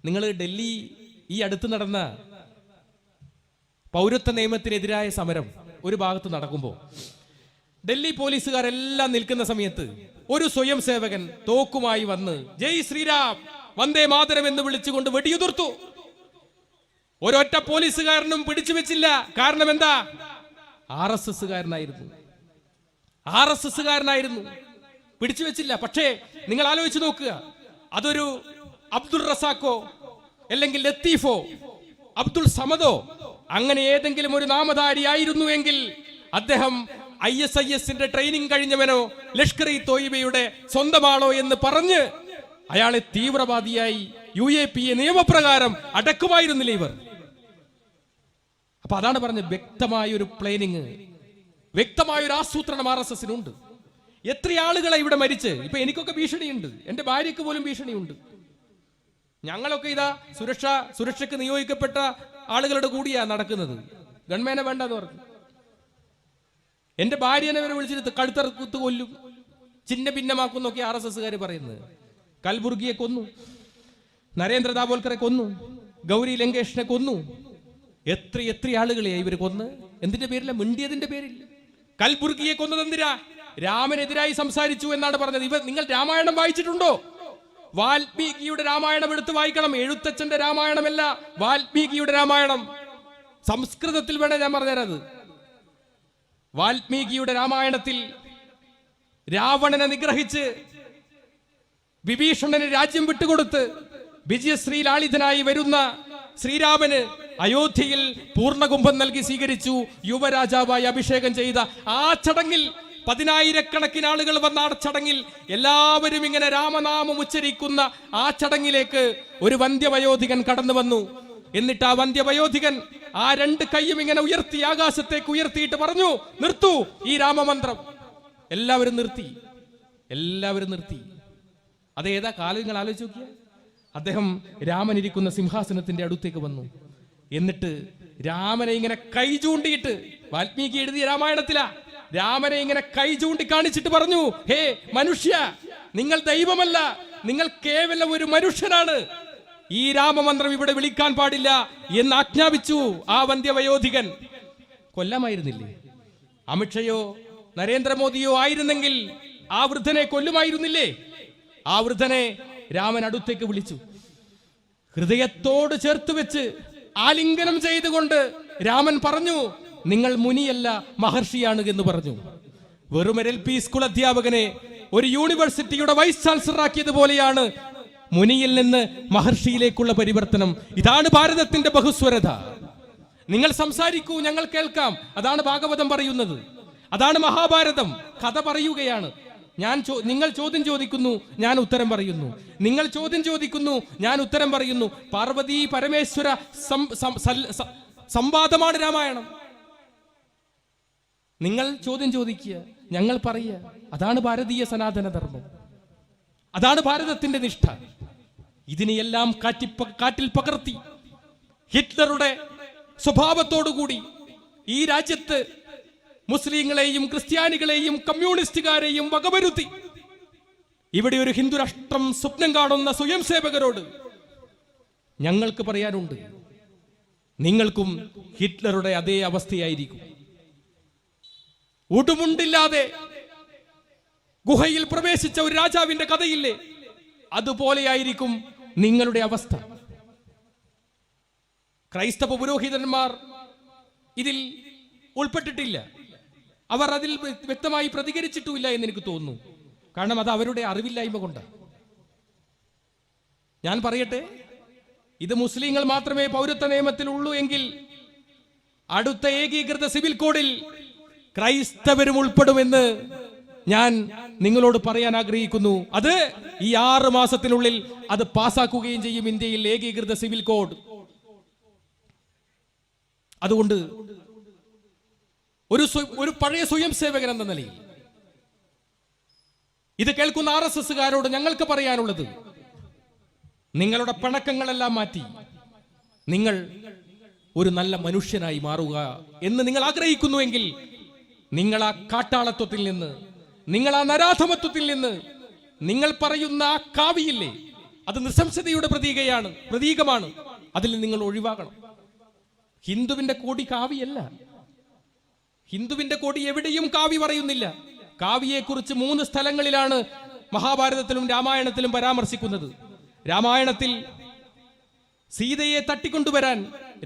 നിങ്ങൾ ഡൽഹി ഈ അടുത്ത് നടന്ന പൗരത്വ നിയമത്തിനെതിരായ സമരം ഒരു ഭാഗത്ത് നടക്കുമ്പോൾ ഡൽഹി പോലീസുകാരെല്ലാം നിൽക്കുന്ന സമയത്ത് ഒരു സ്വയം സേവകൻ തോക്കുമായി വന്ന് ജയ് ശ്രീരാം, വന്ദേ മാതരം എന്ന് വിളിച്ചുകൊണ്ട് വെടിയുതിർത്തു. ഒരൊറ്റ പോലീസുകാരനും പിടിച്ചു വെച്ചില്ല. കാരണം എന്താ? RSSകാരനായിരുന്നു. പിടിച്ചു വെച്ചില്ല. പക്ഷേ നിങ്ങൾ ആലോചിച്ച് നോക്കുക, അതൊരു അബ്ദുൾ റസാഖോ അല്ലെങ്കിൽ ലത്തീഫോ അബ്ദുൾ സമദോ അങ്ങനെ ഏതെങ്കിലും ഒരു നാമധാരി ആയിരുന്നുവെങ്കിൽ അദ്ദേഹം ISISന്റെ ട്രെയിനിങ് കഴിഞ്ഞവനോ ലഷ്കർ-ഇ തോയ്ബയുടെ സ്വന്തമാണോ എന്ന് പറഞ്ഞ് അയാളെ തീവ്രവാദിയായി UAPA നിയമപ്രകാരം അടക്കുമായിരുന്നില്ല ഇവർ. അപ്പൊ അതാണ് പറഞ്ഞത്, വ്യക്തമായൊരു പ്ലാനിങ്, വ്യക്തമായൊരു ആസൂത്രണം RSSനുണ്ട്. എത്ര ആളുകളെ ഇവിടെ മരിച്ച്. ഇപ്പൊ എനിക്കൊക്കെ ഭീഷണിയുണ്ട്, എന്റെ ഭാര്യയ്ക്ക് പോലും ഭീഷണിയുണ്ട്. ഞങ്ങളൊക്കെ ഇതാ സുരക്ഷയ്ക്ക് നിയോഗിക്കപ്പെട്ട ആളുകളുടെ കൂടിയാ നടക്കുന്നത്. ഗവൺമെന്റിനെ വേണ്ടെന്ന് പറഞ്ഞു. എന്റെ ഭാര്യനെ വരെ വിളിച്ചിട്ട് കഴുത്തറുത്ത് കൊല്ലും, ചിഹ്ന ഭിന്നമാക്കുന്നൊക്കെ RSSകാര് പറയുന്നത്. കൽബുർഗിയെ കൊന്നു, നരേന്ദ്ര ദാബോൽക്കറെ കൊന്നു, ഗൗരി ലങ്കേഷിനെ കൊന്നു. എത്ര ആളുകളെയാ ഇവർ കൊന്ന്? എന്തിന്റെ പേരില്ല? മിണ്ടിയതിന്റെ പേരിൽ. കൽബുർഗിയെ കൊന്നത് എന്തിനാ? രാമനെതിരായി സംസാരിച്ചു എന്നാണ് പറഞ്ഞത്. നിങ്ങൾ രാമായണം വായിച്ചിട്ടുണ്ടോ? വാൽമീകിയുടെ രാമായണം എടുത്ത് വായിക്കണം. എഴുത്തച്ഛന്റെ രാമായണമല്ല, വാൽമീകിയുടെ രാമായണം. സംസ്കൃതത്തിൽ വേണേ ഞാൻ പറഞ്ഞുതരാത്. വാൽമീകിയുടെ രാമായണത്തിൽ രാവണനെ നിഗ്രഹിച്ച് വിഭീഷണന് രാജ്യം വിട്ടുകൊടുത്ത് വിജയശ്രീ ലാളിതനായി വരുന്ന ശ്രീരാമന് അയോധ്യയിൽ പൂർണ്ണകുംഭം നൽകി സ്വീകരിച്ചു, യുവരാജാവായി അഭിഷേകം ചെയ്ത ആ ചടങ്ങിൽ 10,000-കണക്കിന് ആളുകൾ വന്ന ആ ചടങ്ങിൽ എല്ലാവരും ഇങ്ങനെ രാമനാമം ഉച്ചരിക്കുന്ന ആ ചടങ്ങിലേക്ക് ഒരു വന്ധ്യവയോധികൻ കടന്നു വന്നു. എന്നിട്ട് ആ വന്ധ്യവയോധികൻ ആ 2 കൈയും ഇങ്ങനെ ഉയർത്തി ആകാശത്തേക്ക് ഉയർത്തിയിട്ട് പറഞ്ഞു, നിർത്തൂ ഈ രാമമന്ത്രം. എല്ലാവരും നിർത്തി. അതേതാ കാലം നിങ്ങൾ ആലോചിച്ച് നോക്കിയ. അദ്ദേഹം രാമൻ ഇരിക്കുന്ന സിംഹാസനത്തിന്റെ അടുത്തേക്ക് വന്നു. എന്നിട്ട് രാമനെ ഇങ്ങനെ കൈ ചൂണ്ടിയിട്ട്, വാൽമീകി എഴുതിയ രാമായണത്തിലാ, രാമനെ ഇങ്ങനെ കൈ ചൂണ്ടി കാണിച്ചിട്ട് പറഞ്ഞു, ഹേ മനുഷ്യ, നിങ്ങൾ ദൈവമല്ല, നിങ്ങൾ കേവലം ഒരു മനുഷ്യനാണ്. ഈ രാമമന്ത്രം ഇവിടെ വിളിക്കാൻ പാടില്ല എന്ന് ആജ്ഞാപിച്ചു. ആ വന്ധ്യവയോധികൻ കൊല്ലാമായിരുന്നില്ലേ? അമിത്ഷയോ നരേന്ദ്രമോദിയോ ആയിരുന്നെങ്കിൽ ആ വൃദ്ധനെ കൊല്ലുമായിരുന്നില്ലേ? ആ വൃദ്ധനെ രാമൻ അടുത്തേക്ക് വിളിച്ചു. ഹൃദയത്തോട് ചേർത്ത് വെച്ച് ആലിംഗനം ചെയ്തുകൊണ്ട് രാമൻ പറഞ്ഞു, നിങ്ങൾ മുനിയല്ല മഹർഷിയാണ് എന്ന് പറഞ്ഞു. വെറും LP സ്കൂൾ അധ്യാപകനെ ഒരു യൂണിവേഴ്സിറ്റിയുടെ വൈസ് ചാൻസലർ ആക്കിയതുപോലെയാണ് മുനിയിൽ നിന്ന് മഹർഷിയിലേക്കുള്ള പരിവർത്തനം. ഇതാണ് ഭാരതത്തിന്റെ ബഹുസ്വരത. നിങ്ങൾ സംസാരിക്കൂ, ഞങ്ങൾ കേൾക്കാം. അതാണ് ഭാഗവതം പറയുന്നത്, അതാണ് മഹാഭാരതം. കഥ പറയുകയാണ്. നിങ്ങൾ ചോദ്യം ചോദിക്കുന്നു, ഞാൻ ഉത്തരം പറയുന്നു. നിങ്ങൾ ചോദ്യം ചോദിക്കുന്നു, ഞാൻ ഉത്തരം പറയുന്നു. പാർവതി പരമേശ്വര സംവാദമാണ് രാമായണം. നിങ്ങൾ ചോദ്യം ചോദിക്കുക, ഞങ്ങൾ പറയുക. അതാണ് ഭാരതീയ സനാതന ധർമ്മം, അതാണ് ഭാരതത്തിന്റെ നിഷ്ഠ. ഇതിനെയെല്ലാം കാറ്റിൽ പകർത്തി ഹിറ്റ്ലറുടെ സ്വഭാവത്തോടുകൂടി ഈ രാജ്യത്ത് മുസ്ലിങ്ങളെയും ക്രിസ്ത്യാനികളെയും കമ്മ്യൂണിസ്റ്റുകാരെയും വകവരുത്തി ഇവിടെ ഒരു ഹിന്ദു രാഷ്ട്രം സ്വപ്നം കാണുന്ന സ്വയം സേവകരോട് ഞങ്ങൾക്ക് പറയാനുണ്ട്, നിങ്ങൾക്കും ഹിറ്റ്ലറുടെ അതേ അവസ്ഥയായിരിക്കും. ഉടുമുണ്ടില്ലാതെ ഗുഹയിൽ പ്രവേശിച്ച ഒരു രാജാവിന്റെ കഥയില്ലേ, അതുപോലെയായിരിക്കും നിങ്ങളുടെ അവസ്ഥ. ക്രൈസ്തവ പുരോഹിതന്മാർ ഇതിൽ ഉൾപ്പെട്ടിട്ടില്ല. അവർ അതിൽ വ്യക്തമായി പ്രതികരിച്ചിട്ടുമില്ല എന്ന് എനിക്ക് തോന്നുന്നു. കാരണം അത് അവരുടെ അറിവില്ലായ്മ കൊണ്ടാണ്. ഞാൻ പറയട്ടെ, ഇത് മുസ്ലിങ്ങൾ മാത്രമേ പൗരത്വ നിയമത്തിലുള്ളൂ എങ്കിൽ അടുത്ത ഏകീകൃത സിവിൽ കോഡിൽ ക്രൈസ്തവരും ഉൾപ്പെടുമെന്ന് ഞാൻ നിങ്ങളോട് പറയാൻ ആഗ്രഹിക്കുന്നു. അത് ഈ 6 മാസത്തിനുള്ളിൽ അത് പാസാക്കുകയും ചെയ്യും, ഇന്ത്യയിൽ ഏകീകൃത സിവിൽ കോഡ്. അതുകൊണ്ട് ഒരു പഴയ സ്വയം സേവകൻ എന്ന നിലയിൽ ഇത് കേൾക്കുന്ന RSSകാരോട് ഞങ്ങൾക്ക് പറയാനുള്ളത്, നിങ്ങളുടെ പിണക്കങ്ങളെല്ലാം മാറ്റി നിങ്ങൾ ഒരു നല്ല മനുഷ്യനായി മാറുക എന്ന് നിങ്ങൾ ആഗ്രഹിക്കുന്നുവെങ്കിൽ, നിങ്ങൾ ആ കാട്ടാളത്വത്തിൽ നിന്ന്, നിങ്ങൾ ആ നരാധമത്വത്തിൽ നിന്ന്, നിങ്ങൾ പറയുന്ന ആ കാവിയില്ലേ, അത് നിസ്സംശതയുടെ പ്രതീകമാണ്, അതിൽ നിങ്ങൾ ഒഴിവാകണം. ഹിന്ദുവിന്റെ കോടി കാവിയല്ല. ഹിന്ദുവിന്റെ കോടി എവിടെയും കാവി പറയുന്നില്ല. കാവിയെക്കുറിച്ച് 3 സ്ഥലങ്ങളിലാണ് മഹാഭാരതത്തിലും രാമായണത്തിലും പരാമർശിക്കുന്നത്. രാമായണത്തിൽ സീതയെ തട്ടിക്കൊണ്ടുവരാൻ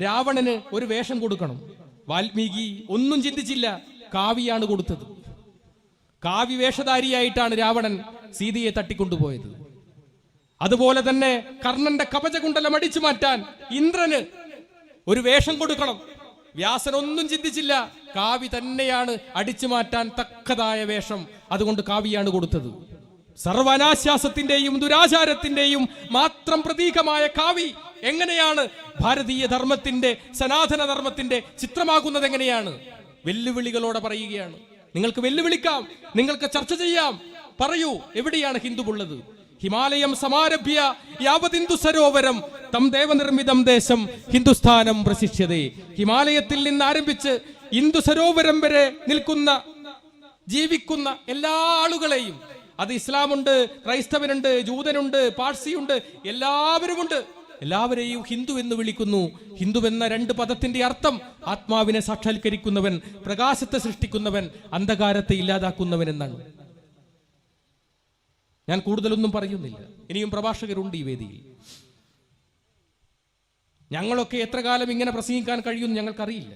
രാവണന് ഒരു വേഷം കൊടുക്കണം. വാൽമീകി ഒന്നും ചിന്തിച്ചില്ല, കാവിയാണ് കൊടുത്തത്. കാവി വേഷധാരിയായിട്ടാണ് രാവണൻ സീതയെ തട്ടിക്കൊണ്ടുപോയത്. അതുപോലെ തന്നെ കർണന്റെ കവചകുണ്ടലം അടിച്ചു മാറ്റാൻ ഇന്ദ്രന് ഒരു വേഷം കൊടുക്കണം. വ്യാസൻ ഒന്നും ചിന്തിച്ചില്ല, കാവി തന്നെയാണ് അടിച്ചു മാറ്റാൻ തക്കതായ വേഷം, അതുകൊണ്ട് കാവിയാണ് കൊടുത്തത്. സർവനാശ്വാസത്തിന്റെയും ദുരാചാരത്തിന്റെയും മാത്രം പ്രതീകമായ കാവി എങ്ങനെയാണ് ഭാരതീയ ധർമ്മത്തിന്റെ, സനാതന ധർമ്മത്തിന്റെ ചിത്രമാകുന്നത്? എങ്ങനെയാണ്? വെല്ലുവിളികളോടെ പറയുകയാണ്. നിങ്ങൾക്ക് വെല്ലുവിളിക്കാം, നിങ്ങൾക്ക് ചർച്ച ചെയ്യാം. പറയൂ, എവിടെയാണ് ഹിന്ദുവുള്ളത്? ഹിമാലയം സമാരഭ്യ യാവതിന്ദു സരോവരം തം ദേവനിർമ്മിതം ദേശം ഹിന്ദുസ്ഥാനം പ്രശിഷ്യതേ. ഹിമാലയത്തിൽ നിന്ന് ആരംഭിച്ച് ഇന്ദു സരോവരം വരെ നിൽക്കുന്ന, ജീവിക്കുന്ന എല്ലാ ആളുകളെയും, അത് ഇസ്ലാമുണ്ട്, ക്രൈസ്തവനുണ്ട്, ജൂതനുണ്ട്, പാഴ്സിയുണ്ട്, എല്ലാവരുമുണ്ട്, എല്ലാവരെയും ഹിന്ദു എന്ന് വിളിക്കുന്നു. ഹിന്ദു എന്ന 2 പദത്തിന്റെ അർത്ഥം ആത്മാവിനെ സാക്ഷാത്കരിക്കുന്നവൻ, പ്രകാശത്തെ സൃഷ്ടിക്കുന്നവൻ, അന്ധകാരത്തെ ഇല്ലാതാക്കുന്നവൻ എന്നാണ്. ഞാൻ കൂടുതലൊന്നും പറയുന്നില്ല. ഇനിയും പ്രഭാഷകരുണ്ട് ഈ വേദിയിൽ. ഞങ്ങളൊക്കെ എത്ര കാലം ഇങ്ങനെ പ്രസംഗിക്കാൻ കഴിയുമെന്ന് ഞങ്ങൾക്കറിയില്ല.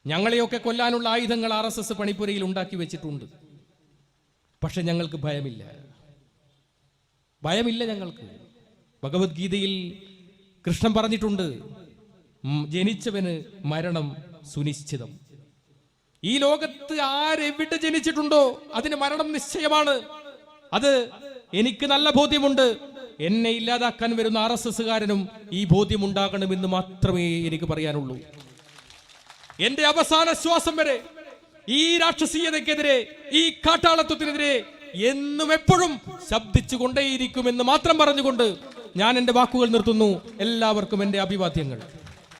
ഞങ്ങളെയൊക്കെ കൊല്ലാനുള്ള ആയുധങ്ങൾ RSS പണിപ്പുരയിൽ ഉണ്ടാക്കി വെച്ചിട്ടുണ്ട്. പക്ഷെ ഞങ്ങൾക്ക് ഭയമില്ല. ഞങ്ങൾക്ക് ഭഗവത്ഗീതയിൽ കൃഷ്ണൻ പറഞ്ഞിട്ടുണ്ട്, ജനിച്ചവന് മരണം സുനിശ്ചിതം. ഈ ലോകത്ത് ആരെവിടെ ജനിച്ചിട്ടുണ്ടോ അതിന് മരണം നിശ്ചയമാണ്. അത് എനിക്ക് നല്ല ബോധ്യമുണ്ട്. എന്നെ ഇല്ലാതാക്കാൻ വരുന്ന RSSകാരനും ഈ ബോധ്യമുണ്ടാകണമെന്ന് മാത്രമേ എനിക്ക് പറയാനുള്ളൂ. എന്റെ അവസാന ശ്വാസം വരെ ഈ രാക്ഷസീയതയ്ക്കെതിരെ, ഈ കാട്ടാളത്വത്തിനെതിരെ എന്നും എപ്പോഴും ശബ്ദിച്ചു കൊണ്ടേയിരിക്കുമെന്ന് മാത്രം പറഞ്ഞുകൊണ്ട് ഞാൻ എന്റെ വാക്കുകൾ നിർത്തുന്നു. എല്ലാവർക്കും എന്റെ അഭിവാദ്യങ്ങൾ.